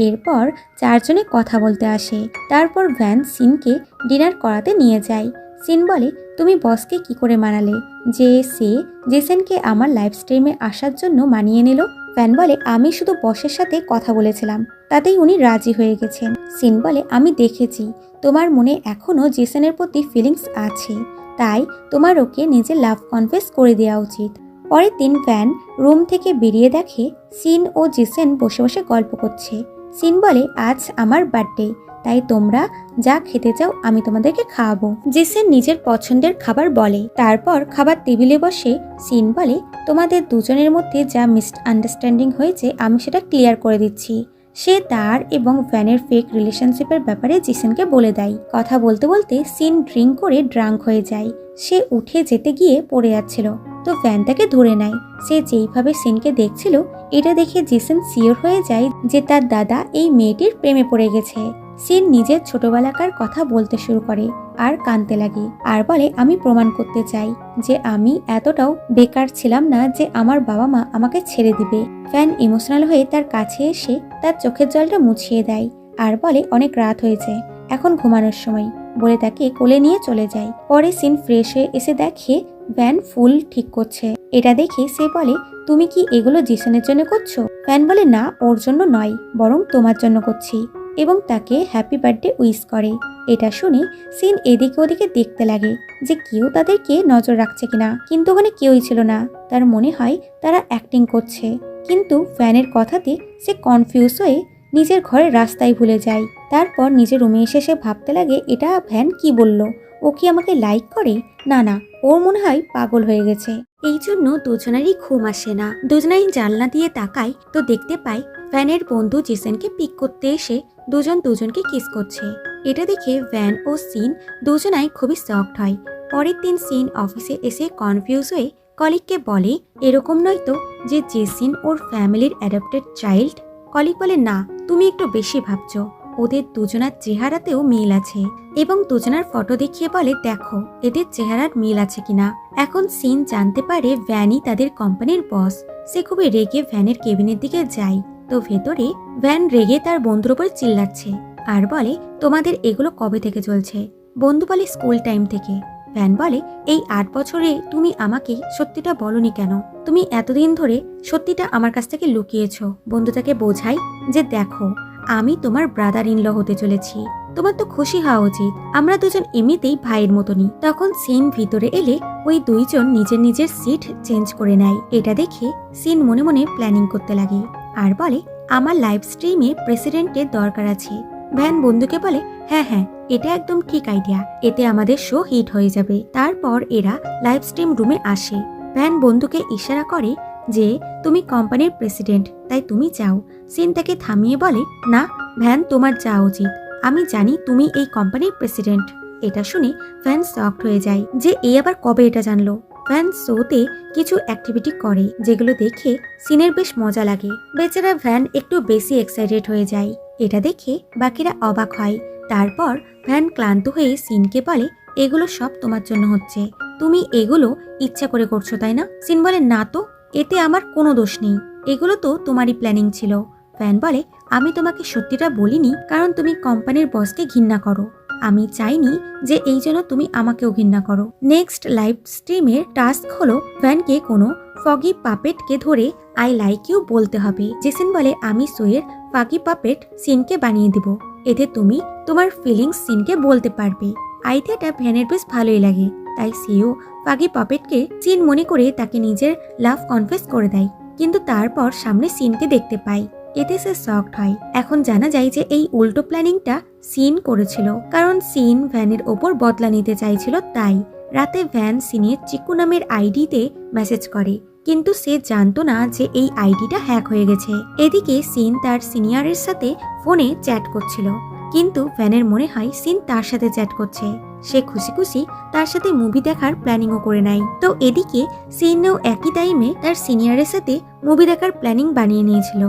এরপর চারজনে কথা বলতে আসে। তারপর ভ্যান সিনকে ডিনার করাতে নিয়ে যায়। সিন বলে তুমি বসকে কি করে মানালে যে সে জেসনকে আমার লাইভ স্ট্রিমে আসার জন্য মানিয়ে নিল? ভ্যান বলে আমি শুধু বসের সাথে কথা বলেছিলাম, তাতেই উনি রাজি হয়ে গেছেন। সিন বলে আমি দেখেছি তোমার মনে এখনো জেসনের প্রতি ফিলিংস আছে, তাই তোমার ওকে নিজে লাভ কনফেস করে দেওয়া উচিত। পরের দিন ভ্যান রুম থেকে বেরিয়ে দেখে সিন ও জেসন বসে বসে গল্প করছে। সিন বলে আজ আমার বার্থডে, তাই তোমরা যা খেতে চাও আমি তোমাদেরকে খাওয়াবো। জেসন নিজের পছন্দের খাবার বলে। তারপর খাবার টেবিলে বসে সিন বলে তোমাদের দুজনের মধ্যে যা মিসআন্ডারস্ট্যান্ডিং হয়েছে আমি সেটা ক্লিয়ার করে দিচ্ছি। সে তার এবং ভ্যানের ফেক রিলেশনশিপের ব্যাপারে জেসনকে বলে দেয়। কথা বলতে বলতে সিন ড্রিঙ্ক করে ড্রাঙ্ক হয়ে যায়। সে উঠে যেতে গিয়ে পড়ে যাচ্ছিল, তো ভ্যান তাকে ধরে নেয়। সে যেইভাবে সিনকে দেখছিল এটা দেখে জেসন শিওর হয়ে যায় যে তার দাদা এই মেয়েটির প্রেমে পড়ে গেছে। সিন নিজের ছোটবেলাকার কথা বলতে শুরু করে আর কাঁদতে লাগে আর বলে আমি প্রমাণ করতে চাই যে আমি এতটাও বেকার ছিলাম না যে আমার বাবা মা আমাকে ছেড়ে দিবে। ভ্যান ইমোশনাল হয়ে তার কাছে এসে তার চোখের জলটা মুছিয়ে দেয় আর বলে অনেক রাত হয়েছে, এখন ঘুমানোর সময়, বলে তাকে কোলে নিয়ে চলে যায়। পরে সিন ফ্রেশ হয়ে এসে দেখে ভ্যান ফুল ঠিক করছে। এটা দেখে সে বলে তুমি কি এগুলো জেসনের জন্য করছো? ভ্যান বলে না, ওর জন্য নয়, বরং তোমার জন্য করছি, এবং তাকে হ্যাপি বার্থডে উইশ করে। এটা শুনে সিন এদিকে ওদিকে দেখতে লাগে যে কেউ তাদেরকে নজর রাখছে কিনা, কিন্তু ওখানে কেউই ছিল না। তার মনে হয় তারা অ্যাক্টিং করছে, কিন্তু ভ্যানের কথাতে সে কনফিউজ হয়ে নিজের ঘরের রাস্তায় ভুলে যায়। তারপর নিজের রুমে এসে সে ভাবতে লাগে এটা ভ্যান কি বলল, ও কি আমাকে লাইক করে? না না, ওর মনে হয় পাগল হয়ে গেছে। এই জন্য দুজনেরই ঘুম আসে না। দুজনেই জানলা দিয়ে তাকায় তো দেখতে পায় ভ্যানের বন্ধু জেসনকে পিক করতে এসে দুজন দুজনকে কিস করছে। এটা দেখে ভ্যান ও সিন দুজনাই খুবই শকড হয়। পরের দিন সিন অফিসে এসে কনফিউজ হয়ে কলিগকে বলে, এরকম নয় তো যে জেসিন ওর ফ্যামিলির অ্যাডপ্টেড চাইল্ড? কলিগ বলে, না, তুমি একটু বেশি ভাবছো। ওদের দুজনার চেহারাতেও মিল আছে এবং দুজনার ফটো দেখিয়ে বলে, দেখো এদের চেহারার মিল আছে কিনা। এখন সিন জানতে পারে ভ্যানই তাদের কোম্পানির বস। সে খুবই রেগে ভ্যানের কেবিনের দিকে যায়। তো ভেতরে ভ্যান রেগে তার বন্ধুর উপর চিল্লাচ্ছে আর বলে, তোমাদের এগুলো কবে থেকে চলছে? বন্ধু বলে, স্কুল টাইম থেকে। ভ্যান বলে, এই 8 বছরে তুমি আমাকে সত্যিটা বলনি কেন? তুমি এতদিন ধরে সত্যিটা আমার কাছ থেকে লুকিয়েছ। বন্ধুটাকে বোঝাই যে, দেখো আমি তোমার ব্রাদার ইন ল হতে চলেছি। তোমার তো খুশি হওয়া উচিত, আমরা দুজন এমনিতেই ভাইয়ের মতনই। তখন সিন ভিতরে এলে ওই দুইজন নিজের নিজের সিট চেঞ্জ করে নেয়। এটা দেখে সিন মনে মনে প্ল্যানিং করতে লাগে আর বলে, আমার লাইভ স্ট্রিমে প্রেসিডেন্টের দরকার আছে। ভ্যান বন্ধুকে বলে, হ্যাঁ হ্যাঁ, এটা একদম ঠিক আইডিয়া, এতে আমাদের শো হিট হয়ে যাবে। তারপর এরা লাইভ স্ট্রিম রুমে আসে। ভ্যান বন্ধুকে ইশারা করে যে, তুমি কোম্পানির প্রেসিডেন্ট, তাই তুমি যাও। সিন তাকে থামিয়ে বলে, না ভ্যান, তোমার যাওয়া উচিত। আমি জানি তুমি এই কোম্পানির প্রেসিডেন্ট। এটা শুনে ভ্যান শকড হয়ে যায় যে এ আবার কবে এটা জানলো। ভ্যান শোতে কিছু অ্যাক্টিভিটি করে যেগুলো দেখে সিনের বেশ মজা লাগে। বেচারা ভ্যান একটু বেশি এক্সাইটেড হয়ে যায়। এটা দেখে বাকিরা অবাক হয়। তারপর ভ্যান ক্লান্ত হয়ে সিনকে বলে, এগুলো সব তোমার জন্য হচ্ছে, তুমি এগুলো ইচ্ছা করে করছো তাই না? সিন বলে, না তো, এতে আমার কোনো দোষ নেই, এগুলো তো তোমারই প্ল্যানিং ছিল। ভ্যান বলে, আমি তোমাকে সত্যিটা বলিনি কারণ তুমি কোম্পানির বসকে ঘৃণা করো। আমি চাইনি যে এই জন্য তুমি আমাকেও ঘৃণা করো। নেক্সট লাইভ স্ট্রিমের টাস্ক হলো ভ্যানকে কোনো ফগি পাপেটকে ধরে আই লাইক ইউ বলতে হবে। জেসন বলে, আমি শোয়ের ফগি পাপেট সিনকে বানিয়ে দিব, এতে তুমি তোমার ফিলিংস সিনকে বলতে পারবে। আইডিয়াটা ভ্যানের বেশ ভালোই লাগে, তাই সেও ফগি পাপেটকে সিন মনে করে তাকে নিজের লাভ কনফেস করে দেয়। কিন্তু তারপর সামনে সিনকে দেখতে পায়, এতে সে শকড হয়। এখন জানা যায় যে এই উল্টো প্ল্যানিংটা সিন করেছিল, কারণ সিন ভ্যানের ওপর বদলা নিতে চাইছিল। তাই রাতে ভ্যান সিনের চিকু নামের আইডিতে মেসেজ করে, কিন্তু সে জানতো না যে এই আইডিটা হ্যাক হয়ে গেছে। এদিকে সিন তার সিনিয়রের সাথে ফোনে চ্যাট করছিল, কিন্তু ভ্যানের মনে হয় সিন তার সাথে চ্যাট করছে। সে খুশি খুশি তার সাথে মুভি দেখার প্ল্যানিংও করে নেয়। তো এদিকে সিনও একই টাইমে তার সিনিয়রের সাথে মুভি দেখার প্ল্যানিং বানিয়ে নিয়েছিল।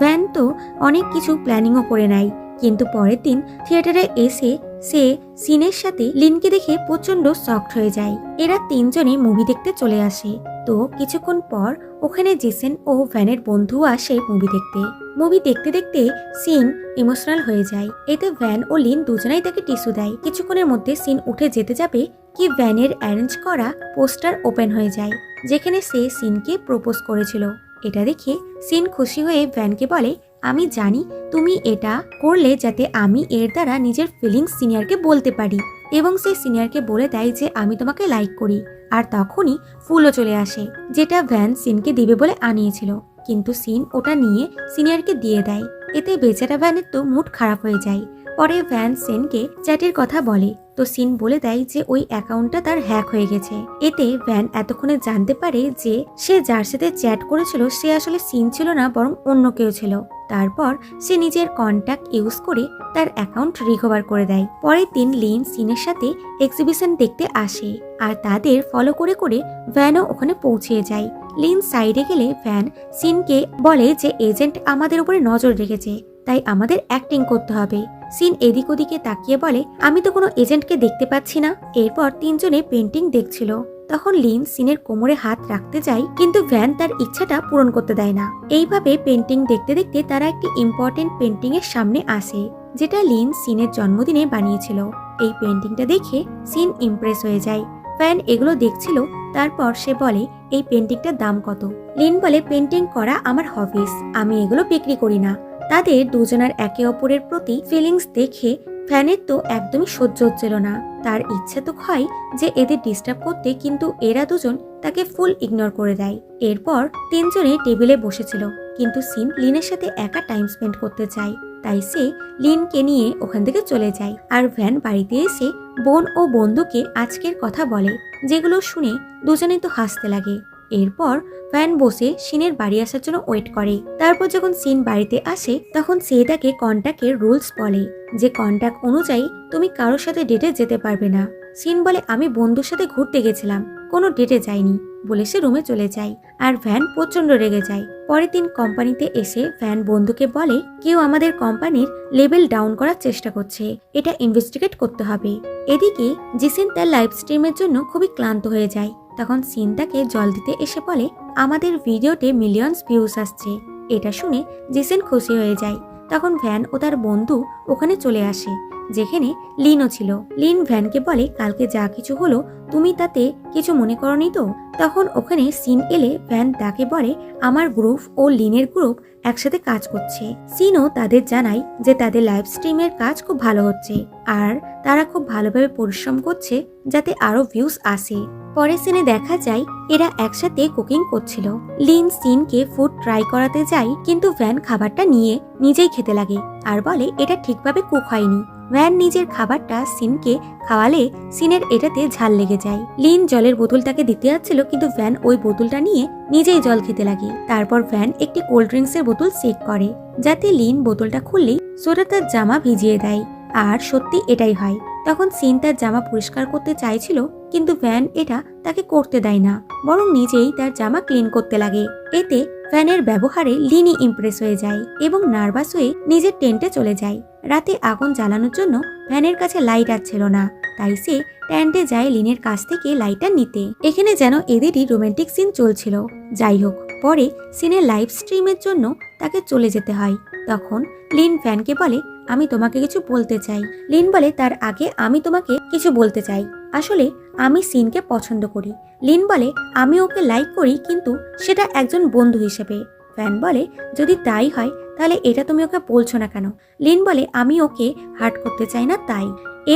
ভ্যান তো অনেক কিছু প্ল্যানিংও করে নেয়, কিন্তু পরের দিন থিয়েটারে এসে সে সিনের সাথে লিনকে দেখে প্রচন্ড শকড হয়ে যায়। এরা তিনজনে মুভি দেখতে চলে আসে। তো কিছুক্ষণ পর ওখানে জেসন ও ভ্যানের বন্ধুও আসে মুভি দেখতে। মুভি দেখতে দেখতে সিন ইমোশনাল হয়ে যায়। এতে ভ্যান ও লিন দুজনেই তাকে টিস্যু দেয়। কিছুক্ষণের মধ্যে সিন উঠে যেতে যাবে কি ভ্যানের অ্যারেঞ্জ করা পোস্টার ওপেন হয়ে যায়, যেখানে সে সিনকে প্রপোজ করেছিল। এটা দেখে সিন খুশি হয়ে ভ্যানকে বলে, আমি জানি তুমি এটা করলে যাতে আমি এর দ্বারা নিজের ফিলিংস সিনিয়রকে বলতে পারি। এবং সে সিনিয়রকে বলে দেয় যে আমি তোমাকে লাইক করি। আর তখনই ফুলও চলে আসে, যেটা ভ্যান সিনকে দিবে বলে আনিয়েছিল, কিন্তু সিন ওটা নিয়ে সিনিয়রকে দিয়ে দেয়। এতে বেচারা ভ্যানের তো মুড খারাপ হয়ে যায়। পরে ভ্যান সিনকে চ্যাটের কথা বলে, তো সিন বলে দেয় যে ওই অ্যাকাউন্টটা তার হ্যাক হয়ে গেছে। এতে ভ্যান এতক্ষণে জানতে পারে যে সে যার সাথে চ্যাট করেছিল সে আসলে সিন ছিল না, বরং অন্য কেউ ছিল। তারপর সে নিজের কন্ট্যাক্ট ইউজ করে তার অ্যাকাউন্ট রিকভার করে দেয়। পরের দিন লিন সিনের সাথে এক্সিবিশন দেখতে আসে আর তাদের ফলো করে করে ভ্যানও ওখানে পৌঁছে যায়। লিন সাইডে গেলে ভ্যান সিনকে বলে যে এজেন্ট আমাদের উপরে নজর রেখেছে, তাই আমাদের অ্যাক্টিং করতে হবে। সিন এদিক ওদিকে তাকিয়ে বলে, আমি তো কোনো এজেন্টকে দেখতে পাচ্ছি না। এরপর তিনজনে পেন্টিং দেখছিল। তখন লিন সিনের কোমরে হাত রাখতে যায়, কিন্তু ভ্যান তার ইচ্ছাটা পূরণ করতে দেয় না। এইভাবে পেন্টিং দেখতে দেখতে তারা একটি ইম্পর্টেন্ট পেন্টিং এর সামনে আসে, যেটা লিন সিনের জন্মদিনে বানিয়েছিল। এই পেন্টিংটা দেখে সিন ইমপ্রেস হয়ে যায়। ভ্যান এগুলো দেখছিল। তারপর সে বলে, এই পেন্টিংটার দাম কত? লিন বলে, পেন্টিং করা আমার হবিস, আমি এগুলো বিক্রি করি না। তাদের দুজনের একে অপরের প্রতি ফিলিংস দেখে ভ্যানের তো একদমই সহ্য হচ্ছিল না। তার ইচ্ছে তো হয় যে এদের ডিস্টার্ব করতে, কিন্তু এরা দুজন তাকে ফুল ইগনোর করে দেয়। এরপর তিনজনে টেবিলে বসেছিল, কিন্তু সিন লিনের সাথে একা টাইম স্পেন্ড করতে চায়, তাই সে লিনকে নিয়ে ওখান থেকে চলে যায়। আর ভ্যান বাড়িতে এসে বোন ও বন্ধুকে আজকের কথা বলে, যেগুলো শুনে দুজনেই তো হাসতে লাগে। এরপর ভ্যান বসে সিনের বাড়ি আসার জন্য ওয়েট করে। তারপর যখন সিন বাড়িতে আসে তখন সে তাকে কন্ট্যাক্টের রুলস বলে যে কন্ট্যাক্ট অনুযায়ী তুমি কারোর সাথে ডেটে যেতে পারবে না। সিন বলে আমি বন্ধুর সাথে ঘুরতে গেছিলাম, কোনো ডেটে যাইনি বলে সে রুমে চলে যায়। আর ভ্যান প্রচন্ড রেগে যায়। পরের দিন কোম্পানিতে এসে ভ্যান বন্ধুকে বলে কেউ আমাদের কোম্পানির লেভেল ডাউন করার চেষ্টা করছে, এটা ইনভেস্টিগেট করতে হবে। এদিকে জিসেন তার লাইভ স্ট্রিমের জন্য খুবই ক্লান্ত হয়ে যায়। তখন সিন তাকে জল দিতে এসে বলে আমাদের ভিডিওতে মিলিয়নস ভিউজ আসছে। এটা শুনে জিসেন খুশি হয়ে যায়। তখন ভ্যান ও তার বন্ধু ওখানে চলে আসে, যেখানে লিনও ছিল। লিন ভ্যানকে বলে কালকে যা কিছু হলো তুমি তাতে কিছু মনে করনি তো? তখন ওখানে সিন এলে ভ্যান তাকে বলে আমার গ্রুপ ও লিনের গ্রুপ একসাথে কাজ করছে। সিনও তাদের জানায় যে তাদের লাইভ স্ট্রিমের কাজ খুব ভালো হচ্ছে আর তারা খুব ভালোভাবে পরিশ্রম করছে যাতে আরো ভিউজ আসে। পরের সিনে দেখা যায় এরা একসাথে কুকিং করছিল। লিন সিনকে ফুড ট্রাই করাতে যায়, কিন্তু ভ্যান খাবারটা নিয়ে নিজেই খেতে লাগে আর বলে এটা ঠিকভাবে কুক হয়নি। ভ্যান নিজের খাবারটা সিনকে খাওয়ালে সিনের এটাতে ঝাল লেগে যায়। লিন জলের বোতল তাকে দিতে যাচ্ছিল, কিন্তু ভ্যান ওই বোতলটা নিয়ে নিজেই জল খেতে লাগে। তারপর ভ্যান একটি কোল্ড ড্রিঙ্কসের বোতল চেক করে, যাতে লিন বোতলটা খুললেই সোডা তার জামা ভিজিয়ে দেয়। আর সত্যি এটাই হয়। তখন সিন তার জামা পরিষ্কার করতে চাইছিল, কিন্তু ভ্যান এটা তাকে করতে দেয় না, বরং নিজেই তার জামা ক্লিন করতে লাগে। এতে ভ্যানের ব্যবহারে লিনি ইমপ্রেস হয়ে যায় এবং নার্ভাস হয়ে নিজের টেন্টে চলে যায়। রাতে আগুন জ্বালানোর জন্য ভ্যানের কাছে লাইটার ছিল না, তাই সে টেন্টে যায় লিনের কাছ থেকে লাইটার নিতে। এখানে যেন এদেরই রোমান্টিক সিন চলছিল। যাই হোক, পরে সিনের লাইভ স্ট্রিমের জন্য তাকে চলে যেতে হয়। তখন লিন ভ্যানকে বলে আমি তোমাকে কিছু বলতে চাই। লিন বলে তার আগে আমি তোমাকে কিছু বলতে চাই। আসলে আমি সিনকে পছন্দ করি। লিন বলে আমি ওকে লাইক করি, কিন্তু সেটা একজন বন্ধু হিসেবে। ভ্যান বলে যদি তাই হয় তাহলে এটা তুমি ওকে বলছো না কেন? লিন বলে আমি ওকে হার্ট করতে চাই না তাই।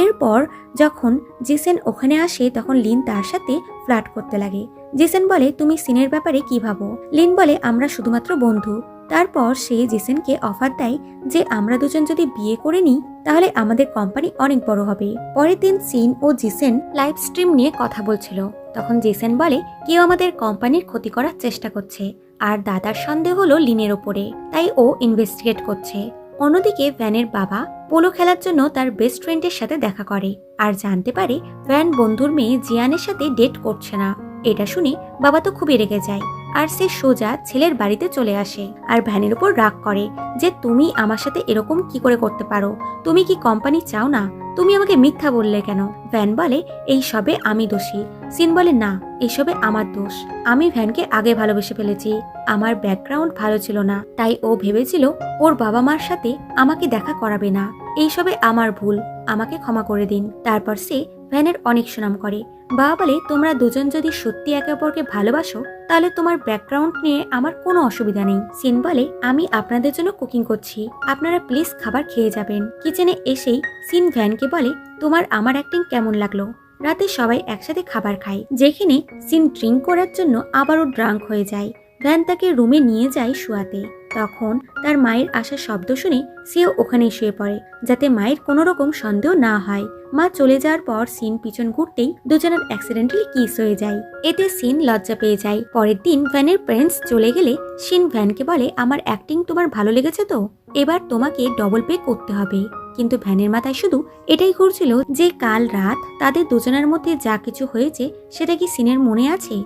এরপর যখন জিসেন ওখানে আসে তখন লিন তার সাথে ফ্লার্ট করতে লাগে। জিসেন বলে তুমি সিনের ব্যাপারে কি ভাবো? লিন বলে আমরা শুধুমাত্র বন্ধু। তারপর সে জিসেনকে অফার দেয় যে আমরা দুজন যদি বিয়ে করে নিই তাহলে আমাদের কোম্পানি অনেক বড় হবে। পরের দিন সিন ও জিসেন লাইভ স্ট্রিম নিয়ে কথা বলছিল। তখন জিসেন বলে কেউ আমাদের কোম্পানির ক্ষতি করার চেষ্টা করছে আর দাদার সন্দেহ হলো লিনের ওপরে, তাই ও ইনভেস্টিগেট করছে। অন্যদিকে ভ্যানের বাবা পোলো খেলার জন্য তার বেস্ট ফ্রেন্ডের সাথে দেখা করে আর জানতে পারে ভ্যান বন্ধুর মেয়ে জিয়ানের সাথে ডেট করছে না। এটা শুনে বাবা তো খুবই রেগে যায় আর সে সোজা ছেলের বাড়িতে চলে আসে আর ভ্যানের উপর রাগ করে যে তুমি আমার সাথে এরকম কি করে করতে পারো? তুমি কি কোম্পানি চাও না? তুমি আমাকে মিথ্যা বললে কেন? ভ্যান বলে এই সবে আমি দোষী। সিন বলে না, এসবে আমার দোষ। আমি ভ্যানকে আগে ভালোবেসে ফেলেছি। আমার ব্যাকগ্রাউন্ড ভালো ছিল না, তাই ও ভেবেছিল ওর বাবা মার সাথে আমাকে দেখা করাবে না। এইসবে আমার ভুল, আমাকে ক্ষমা করে দিন। তারপর সে ভ্যানের অনেক সুনাম করে। বাবা বলে তোমরা দুজন যদি সত্যি একে অপরকে ভালোবাসো তাহলে তোমার ব্যাকগ্রাউন্ড নিয়ে আমার কোনো অসুবিধা নেই। সিন বলে আমি আপনাদের জন্য কুকিং করছি, আপনারা প্লিজ খাবার খেয়ে যাবেন। কিচেনে এসেই সিন ভ্যানকে বলে তোমার আমার অ্যাক্টিং কেমন লাগলো? রাতে সবাই একসাথে খাবার খায়, যেখানে সিন ড্রিঙ্ক করার জন্য আবারও ড্রাঙ্ক হয়ে যায়। ভ্যান তাকে রুমে নিয়ে যায় শুয়াতে। তখন তার মায়ের আসার শব্দ শুনে সেও ওখানেই শুয়ে পড়ে, যাতে মায়ের কোনো রকম সন্দেহ না হয়। মা চলে যাওয়ার পর সিন পিছন ঘুরতেই দুজনের অ্যাক্সিডেন্টালি কিস হয়ে যায়। এতে সিন লজ্জা পেয়ে যায়। পরের দিন ভ্যানের প্যারেন্টস চলে গেলে সিন ভ্যানকে বলে আমার অ্যাক্টিং তোমার ভালো লেগেছে তো? এবার তোমাকে ডবল পে করতে হবে। কিন্তু ভ্যানের মাথায় শুধু এটাই ঘুরছিল যে কাল রাত তাদের দুজনের মধ্যে যা কিছু হয়েছে সেটা কি সিনের মনে আছে।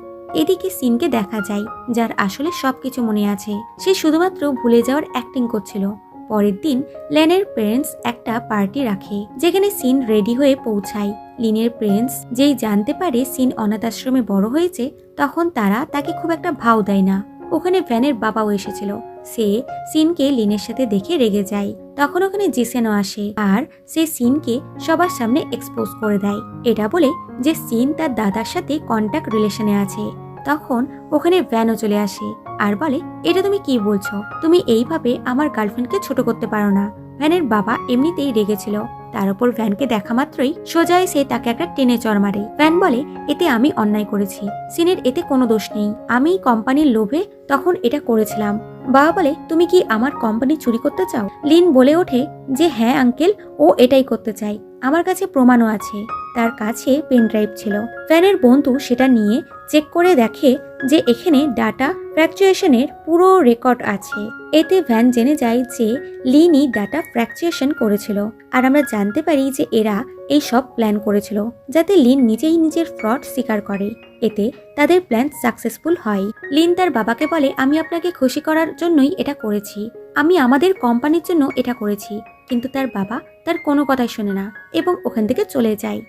এদিকে সিনকে দেখা যায় যার আসলে সবকিছু মনে আছে, সে শুধুমাত্র ভুলে যাওয়ার অ্যাক্টিং করছিল। পরের দিন লেনের প্যারেন্টস একটা পার্টি রাখে, যেখানে সিন রেডি হয়ে পৌঁছায়। লিনের প্যারেন্টস যেই জানতে পারে সিন অনাথ আশ্রমে বড় হয়েছে তখন তারা তাকে খুব একটা ভাও দেয় না। ওখানে ভ্যানের বাবাও এসেছিল। সে সিনকে লিনের সাথে দেখে রেগে যায়। তখন ওখানে জিসেনও আসে আর সে সিনকে সবার সামনে এক্সপোজ করে দেয়, এটা বলে যে সিন তার দাদার সাথে কন্ট্যাক্ট রিলেশনে আছে। তখন ওখানে ভ্যানও চলে আসে আর বলে এটা তুমি কি বলছো? তুমি এইভাবে আমার গার্লফ্রেন্ডকে ছোট করতে পারো না। ভ্যানের বাবা এমনিতেই রেগেছিল, তার উপর ভ্যানকে দেখা মাত্রই সোজা এসে তাকে একটা টেনে চড় মারে। ভ্যান বলে এতে আমি অন্যায় করেছি, সিনের এতে কোনো দোষ নেই, আমি কোম্পানির লোভে তখন এটা করেছিলাম। বাবা বলে তুমি কি আমার কোম্পানি চুরি করতে চাও? লিন বলে ওঠে যে হ্যাঁ আঙ্কেল, ও এটাই করতে চাই, আমার কাছে প্রমাণও আছে। তার কাছে পেন ড্রাইভ ছিল। ভ্যানের বন্ধু সেটা নিয়ে চেক করে দেখে যে এখানে ডাটা ফ্র্যাকচুয়েশনের পুরো রেকর্ড আছে। এতে ভ্যান জেনে যায় যে লিনই ডাটা ফ্র্যাকচুয়েশন করেছিল। আর আমরা জানতে পারি যে এরা এই সব প্ল্যান করেছিল যাতে লিন নিজেই নিজের ফ্রড স্বীকার করে। এতে তাদের প্ল্যান সাকসেসফুল হয়। লিন তার বাবাকে বলে, আমি আপনাকে খুশি করার জন্যই এটা করেছি, আমি আমাদের কোম্পানির জন্য এটা করেছি। কিন্তু তার বাবা তার কোনো কথাই শোনে না এবং ওখান থেকে চলে যায়।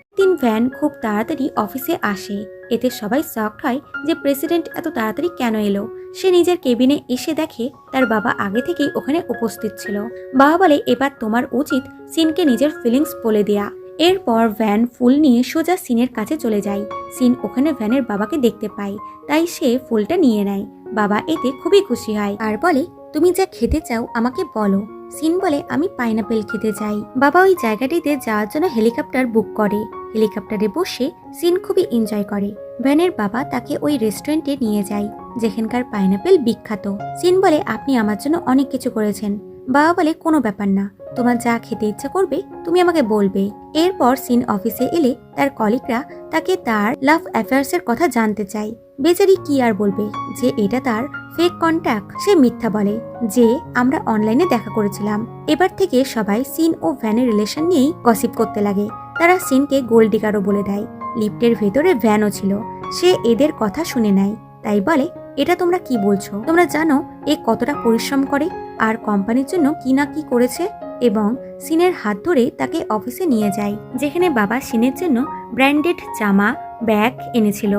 ভ্যান খুব তাড়াতাড়ি অফিসে আসে। এতে সবাই শকড হয় যে প্রেসিডেন্ট এত তাড়াতাড়ি কেন এলো। সে নিজের কেবিনে এসে দেখে তার বাবা আগে থেকেই ওখানে উপস্থিত ছিল। বাবা বলে, এবার তোমার উচিত সিনকে নিজের ফিলিংস বলে দেয়া। এরপর ভ্যান ফুল নিয়ে সোজা সিনের কাছে চলে যায়। সিন ওখানে ভ্যানের বাবাকে দেখতে পায়, তাই সে ফুলটা নিয়ে নেয়। বাবা এতে খুবই খুশি হয় আর বলে, তুমি যা খেতে চাও আমাকে বলো। সিন বলে, আমি পাইনাপেল খেতে চাই। বাবা ওই জায়গাটিতে যাওয়ার জন্য হেলিকপ্টার বুক করে। হেলিকপ্টারে বসে সিন খুবই এনজয় করে। ভ্যানের বাবা তাকে ওই রেস্টুরেন্টে নিয়ে যায় যেখানকার পাইনাপেল বিখ্যাত। সিন বলে, আপনি আমার জন্য অনেক কিছু করেছেন। বাবা বলে, কোনো ব্যাপার না, তোমার যা খেতে ইচ্ছা করবে তুমি আমাকে বলবে। এরপর সিন অফিসে এলে তার কলিগরা তাকে তার লাভ অ্যাফেয়ার্সের কথা জানতে চায়। বেচারি কি আর বলবে যে এটা তার ফেক কন্ট্যাক্ট। সে মিথ্যা বলে যে আমরা অনলাইনে দেখা করেছিলাম। এবার থেকে সবাই সিন ও ভ্যানের রিলেশন নিয়েই গসিপ করতে লাগে। তারা সিনকে গোল্ড ডিগারও বলে দেয়। লিফটের ভেতরে ভ্যানও ছিল। সে এদের কথা শুনে নেয়, তাই বলে, এটা তোমরা কি বলছো? তোমরা জানো এ কতটা পরিশ্রম করে আর কোম্পানির জন্য কি না কি করেছে? এবং সিনের হাত ধরে তাকে অফিসে নিয়ে যায় যেখানে বাবা সিনের জন্য ব্র্যান্ডেড জামা ব্যাগ এনেছিল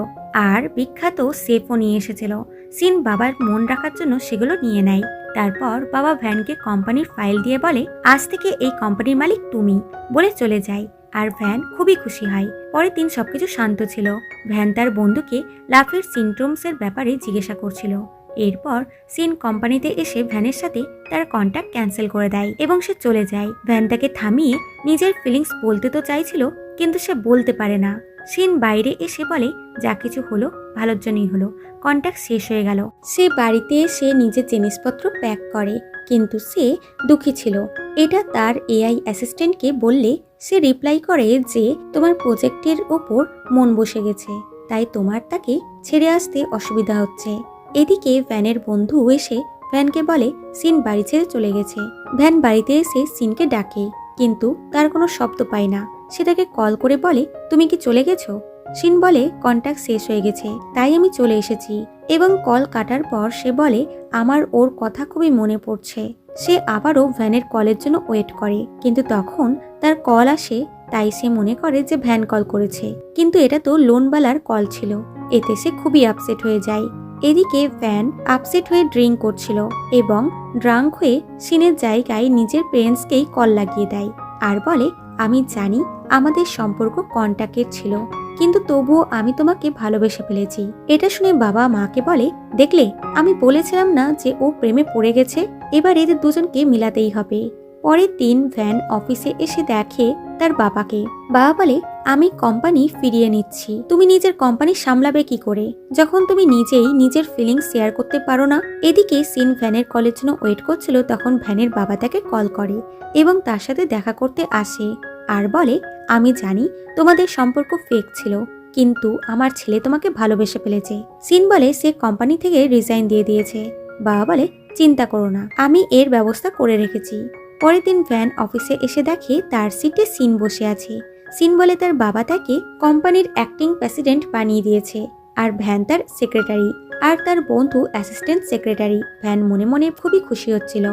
আর বিখ্যাত সেফও নিয়ে এসেছিল। সিন বাবার মন রাখার জন্য সেগুলো নিয়ে নেয়। তারপর বাবা ভ্যানকে কোম্পানির ফাইল দিয়ে বলে, আজ থেকে এই কোম্পানির মালিক তুমি, বলে চলে যায়। আর ভ্যান খুবই খুশি হয়। পরের দিন সবকিছু শান্ত ছিল। ভ্যান তার বন্ধুকে লাফের সিনড্রোমসের ব্যাপারে জিজ্ঞাসা করছিল। এরপর সিন কোম্পানিতে এসে ভ্যানের সাথে তার কন্ট্যাক্ট ক্যান্সেল করে দেয় এবং সে চলে যায়। ভ্যান তাকে থামিয়ে নিজের ফিলিংস বলতে তো চাইছিল, কিন্তু সে বলতে পারে না। সিন বাইরে এসে বলে, যা কিছু হলো ভালোর জন্যই হলো, কন্ট্যাক্ট শেষ হয়ে গেল। সে বাড়িতে এসে নিজের জিনিসপত্র প্যাক করে, কিন্তু সে দুঃখী ছিল। এটা তার এআই অ্যাসিস্ট্যান্টকে বললে সে রিপ্লাই করে যে তোমার প্রজেক্টের ওপর মন বসে গেছে, তাই তোমার তাকে ছেড়ে আসতে অসুবিধা হচ্ছে। এদিকে ভ্যানের বন্ধু এসে ভ্যানকে বলে সিন বাড়ি ছেড়ে চলে গেছে। ভ্যান বাড়িতে এসে সিনকে ডাকে, কিন্তু তার কোনো শব্দ পায় না। সে তাকে কল করে বলে, তুমি কি চলে গেছো? সিন বলে, কন্ট্যাক্ট শেষ হয়ে গেছে, তাই আমি চলে এসেছি। এবং কল কাটার পর সে বলে, আমার ওর কথা খুবই মনে পড়ছে। সে আবারও ভ্যানের কলের জন্য ওয়েট করে, কিন্তু তখন তার কল আসে। তাই সে মনে করে যে ভ্যান কল করেছে, কিন্তু এটা তো লোনওয়ালার কল ছিল। এতে সে খুবই আপসেট হয়ে যায়। এদিকে ভ্যান আপসেট হয়ে ড্রিঙ্ক করছিল এবং ড্রাঙ্ক হয়ে সিনের জায়গায় নিজের পেরেন্টসকেই কল লাগিয়ে দেয় আর বলে, আমি জানি আমাদের সম্পর্ক কন্ট্যাক্টের ছিল, কিন্তু তবুও আমি তোমাকে ভালোবেসে ফেলেছি। এটা শুনে বাবা মাকে বলে, দেখলে আমি বলেছিলাম না যে ও প্রেমে পড়ে গেছে, এবার এদের দুজনকে মিলাতেই হবে। পরের দিন ভ্যান অফিসে এসে দেখে তার বাবাকে। বাবা বলে, আমি কোম্পানি ফিরিয়ে নিচ্ছি, তুমি নিজের কোম্পানি সামলাবে কি করে যখন তুমি নিজেই নিজের ফিলিংস শেয়ার করতে পারো না? এদিকে সিন ভ্যানের কলের জন্য ওয়েট করছিল, তখন ভ্যানের বাবা তাকে কল করে এবং তার সাথে দেখা করতে আসে আর বলে, আমি জানি তোমাদের সম্পর্ক ফেক ছিল, কিন্তু আমার ছেলে তোমাকে ভালোবেসে ফেলেছে। সিন বলে সে কোম্পানি থেকে রিজাইন দিয়ে দিয়েছে। বাবা বলে, চিন্তা করো না, আমি এর ব্যবস্থা করে রেখেছি। পরের দিন ভ্যান অফিসে এসে দেখে তার সিটে সিন বসে আছে। সিন বলে তার বাবা তাকে কোম্পানির অ্যাক্টিং প্রেসিডেন্ট বানিয়ে দিয়েছে আর ভ্যান তার সেক্রেটারি আর তার বন্ধু অ্যাসিস্ট্যান্ট সেক্রেটারি। ভ্যান মনে মনে খুবই খুশি হচ্ছিল।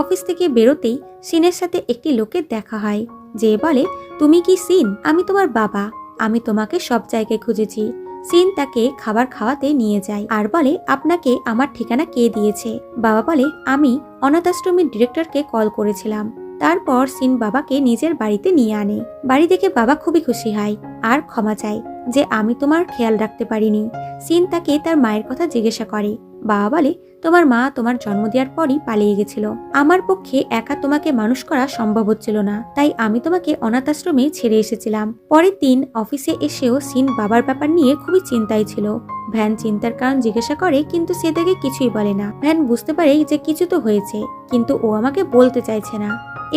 অফিস থেকে বেরোতেই সিনের সাথে একটি লোকের দেখা হয় যে বলে, তুমি কি সিন? আমি তোমার বাবা, আমি তোমাকে সব জায়গায় খুঁজেছি। সিন তাকে খাবার খাওয়াতে নিয়ে যায় আর বলে, আপনাকে আমার ঠিকানা কে দিয়েছে? বাবা বলে, আমি অনাথ আশ্রমের ডিরেক্টরকে কল করেছিলাম। তারপর সিন বাবাকে নিজের বাড়িতে নিয়ে আনে। বাড়ি দেখে বাবা খুবই খুশি হয় আর ক্ষমা চায় যে আমি তোমার খেয়াল রাখতে পারিনি। সিন তাকে তার মায়ের কথা জিজ্ঞাসা করে। বাবা বলে, তোমার মা তোমার জন্ম দেওয়ার পরই পালিয়ে গেছিল। আমার পক্ষে একা তোমাকে মানুষ করা সম্ভব হচ্ছিল না, তাই আমি তোমাকে অনাথ আশ্রমে ছেড়ে এসেছিলাম। পরের দিন অফিসে এসেও সিন বাবার ব্যাপার নিয়ে খুবই চিন্তায় ছিল। ভ্যান চিন্তার কারণ জিজ্ঞাসা করে, কিন্তু সে তাকে কিছুই বলে না। ভ্যান বুঝতে পারে যে কিছু তো হয়েছে, কিন্তু ও আমাকে বলতে চাইছে না।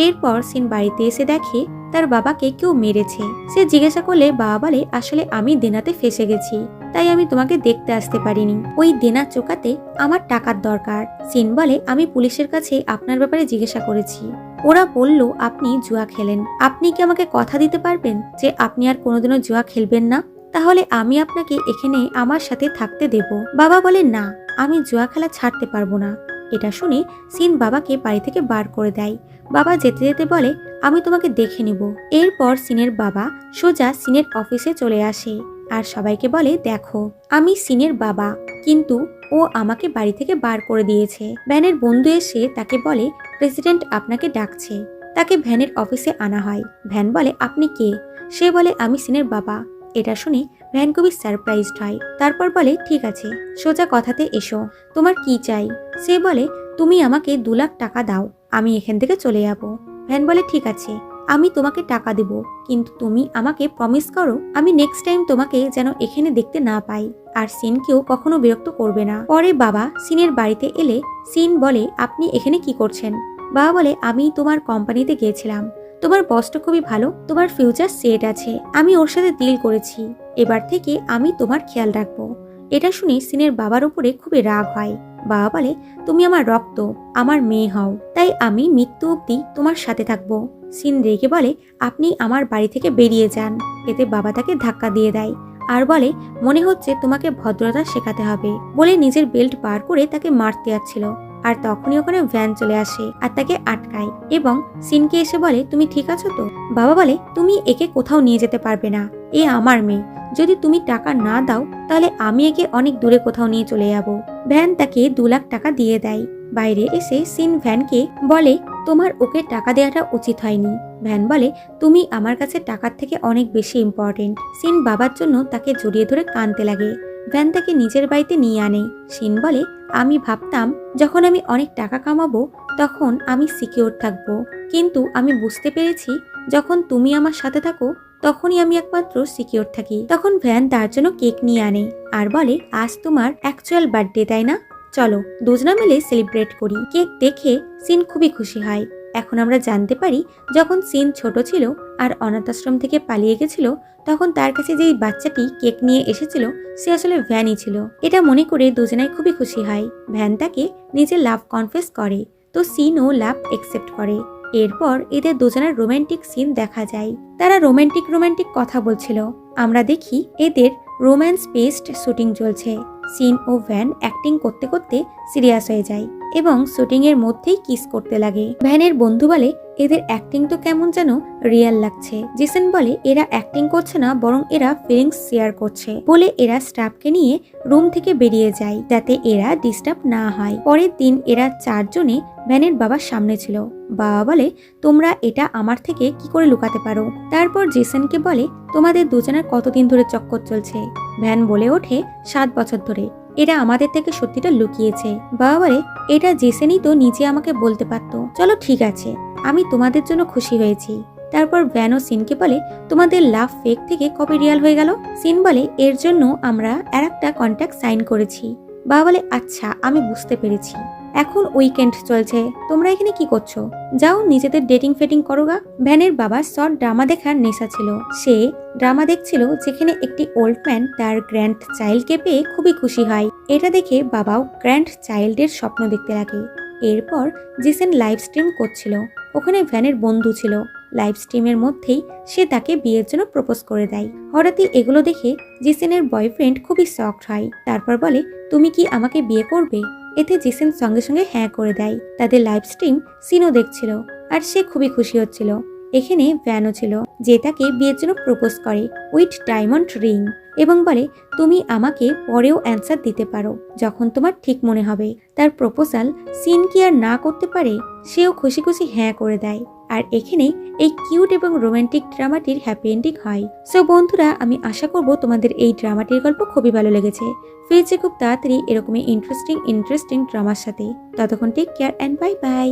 এরপর সিন বাড়িতে এসে দেখে তার বাবাকে কেউ মেরেছে। সে জিজ্ঞাসা করলে বাবা বলে, আসলে আমি দেনাতে ফেসে গেছি, তাই আমি তোমাকে দেখতে আসতে পারিনি। ওই দেনা চোকাতে আমার টাকার দরকার। সিন বলে, আমি পুলিশের কাছে আপনার ব্যাপারে জিজ্ঞাসা করেছি, ওরা বলল আপনি জুয়া খেলেন। আপনি কি আমাকে কথা দিতে পারবেন যে আপনি আর কোনোদিনও জুয়া খেলবেন না? তাহলে আমি আপনাকে এখানে আমার সাথে থাকতে দেব। বাবা বলে, না, আমি জুয়া খেলা ছাড়তে পারবো না। এটা শুনে সিন বাবাকে বাড়ি থেকে বার করে দেয়। বাবা যেতে যেতে বলে, আমি তোমাকে দেখে নিব। এরপর সিনের বাবা সোজা সিনের অফিসে চলে আসে আর সবাইকে বলে, দেখো, আমি সিনের বাবা, কিন্তু ও আমাকে বাড়ি থেকে বার করে দিয়েছে। ভ্যানের বন্ধু এসে তাকে বলে, প্রেসিডেন্ট আপনাকে ডাকছে। তাকে ভ্যানের অফিসে আনা হয়। ভ্যান বলে, আপনি কে? সে বলে, আমি সিনের বাবা। এটা শুনে ভ্যান খুবই সারপ্রাইজড হয়। তারপর বলে, ঠিক আছে, সোজা কথাতে এসো, তোমার কি চাই? সে বলে, তুমি আমাকে 2 লাখ টাকা দাও, আমি এখান থেকে চলে যাব। ভ্যান বলে, ঠিক আছে, আমি তোমাকে টাকা দেব, কিন্তু তুমি আমাকে প্রমিস করো আমি নেক্সট টাইম তোমাকে যেন এখানে দেখতে না পাই, আর সিনকেও কখনো বিরক্ত করবে না। পরে বাবা সিনের বাড়িতে এলে সিন বলে, আপনি এখানে কি করছেন? বাবা বলে, আমি তোমার কোম্পানিতে গিয়েছিলাম, তোমার বসটা খুবই ভালো, তোমার ফিউচার সেট আছে, আমি ওর সাথে ডিল করেছি, এবার থেকে আমি তোমার খেয়াল রাখবো। এটা শুনে সিনের বাবার উপরে খুবই রাগ হয়। বাবা বলে, তুমি আমার রক্ত, আমার মেয়ে হও, তাই আমি মৃত্যু অবধি তোমার সাথে থাকবো। সিন রেগে বলে, আপনি আমার বাড়ি থেকে বেরিয়ে যান। এতে বাবা তাকে ধাক্কা দিয়ে দেয় আর বলে, মনে হচ্ছে তোমাকে ভদ্রতা শেখাতে হবে, বলে নিজের বেল্ট বার করে তাকে মারতে যাচ্ছিল। আর তখনই ওখানে ভ্যান চলে আসে আর তাকে আটকায় এবং সিনকে এসে বলে, তুমি ঠিক আছো তো? বাবা বলে, তুমি একে কোথাও নিয়ে যেতে পারবে না, এ আমার মেয়ে, যদি তুমি টাকা না দাও তাহলে আমি একে অনেক দূরে কোথাও নিয়ে চলে যাব। ভ্যান তাকে 2 লাখ টাকা দিয়ে দেয়। বাইরে এসে সিন ভ্যানকে বলে, তোমার ওকে টাকা দেওয়াটা উচিত হয়নি। ভ্যান বলে, তুমি আমার কাছে টাকার থেকে অনেক বেশি ইম্পর্টেন্ট। সিন বাবার জন্য তাকে জড়িয়ে ধরে কাঁদতে লাগে। ভ্যান তাকে নিজের বাড়িতে নিয়ে আনে। সিন বলে, আমি ভাবতাম যখন আমি অনেক টাকা কামাবো তখন আমি সিকিউর থাকবো, কিন্তু আমি বুঝতে পেরেছি যখন তুমি আমার সাথে থাকো তখনই আমি একমাত্র সিকিউর থাকি। তখন ভ্যান তার জন্য কেক নিয়ে আনে আর বলে, আজ তোমার অ্যাকচুয়াল বার্থডে, তাই না? চলো দুজনা মিলে সেলিব্রেট করি। কেক দেখে সিন খুবই খুশি হয়। এখন আমরা জানতে পারি যখন সিন ছোট ছিল আর অনাথ আশ্রম থেকে পালিয়ে গেছিল তখন তার কাছে যেই বাচ্চাটি কেক নিয়ে এসেছিল সে আসলে ভ্যানই ছিল। এটা মনে করে দুজনাই খুবই খুশি হয়। ভ্যান তাকে নিজের লাভ কনফেস করে, তো সিনও লাভ একসেপ্ট করে। এরপর এদের দুজনের রোমান্টিক সিন দেখা যায়। তারা রোমান্টিক কথা বলছিল। আমরা দেখি এদের রোম্যান্স বেসড শুটিং চলছে। সিন ও ভ্যান অ্যাক্টিং করতে করতে সিরিয়াস হয়ে যায় এবং শুটিং এর মধ্যেই কিস করতে লাগে। ভ্যানের বন্ধু বলে, এদের অ্যাক্টিং তো কেমন যেন রিয়েল লাগছে। জেসন বলে, এরা অ্যাক্টিং করছে না, বরং এরা ফিলিংস শেয়ার করছে, বলে এরা স্টাফকে নিয়ে রুম থেকে বেরিয়ে যায় যাতে এরা ডিস্টার্ব না হয়। পরের দিন এরা 4 জনে ভ্যানের বাবার সামনে ছিল। বাবা বলে, তোমরা এটা আমার থেকে কি করে লুকাতে পারো? তারপর জেসনকে বলে, তোমাদের দুজনের কতদিন ধরে চক্কর চলছে? ভ্যান বলে ওঠে, 7 বছর ধরে। এরা আমাদের থেকে সত্যিটা লুকিয়েছে। বাবা বলে, এটা জেসনই তো নিজে আমাকে বলতে পারতো। চলো ঠিক আছে, আমি তোমাদের জন্য খুশি হয়েছি। তারপর ভ্যান ও সিনকে বলে, তোমাদের লাভ ফেক থেকে কবে রিয়াল হয়ে গেল? সিন বলে, এর জন্য আমরা আরেকটা কন্ট্রাক্ট সাইন করেছি। বাবা বলে, আচ্ছা, আমি বুঝতে পেরেছি। এখন উইকেন্ড চলছে, তোমরা এখানে কি করছো? যাও নিজেদের ডেটিং ফেটিং করো গা। ভ্যানের বাবার শর্ট ড্রামা দেখার নেশা ছিল। সে ড্রামা দেখছিল যেখানে একটি ওল্ড ম্যান তার গ্র্যান্ড চাইল্ডকে পেয়ে খুবই খুশি হয়। এটা দেখে বাবাও গ্র্যান্ড চাইল্ডের স্বপ্ন দেখতে লাগে। এরপর জেসন লাইভ স্ট্রিম করছিল। ওখানে ভ্যানের বন্ধু ছিল। লাইভ স্ট্রিমের মধ্যেই সে তাকে বিয়ের জন্য প্রপোজ করে দেয়। হঠাৎই এগুলো দেখে জেসনের বয়ফ্রেন্ড খুবই শকড হয়। তারপর বলে, তুমি কি আমাকে বিয়ে করবে? এতে জেসন সঙ্গে সঙ্গে হ্যাঁ করে দেয়। তাদের লাইভ স্ট্রিম সিনও দেখছিল আর সে খুবই খুশি হচ্ছিল। এখানে ভ্যানও ছিল, যে তাকে বিয়ের জন্য প্রপোজ করে উইথ ডায়মন্ড রিং এবং বলে, তুমি আমাকে পরেও অ্যান্সার দিতে পারো যখন তোমার ঠিক মনে হবে। তার প্রপোজাল সিন কি আর না করতে পারে? সেও খুশি খুশি হ্যাঁ করে দেয়। আর এখানে এই কিউট এবং রোমান্টিক ড্রামাটির হ্যাপি এন্ডিং হয়। সো বন্ধুরা, আমি আশা করব তোমাদের এই ড্রামাটির গল্প খুবই ভালো লেগেছে। ফিরছে খুব তাড়াতাড়ি এরকমই ইন্টারেস্টিং ড্রামার সাথে। ততক্ষণ take care and bye by.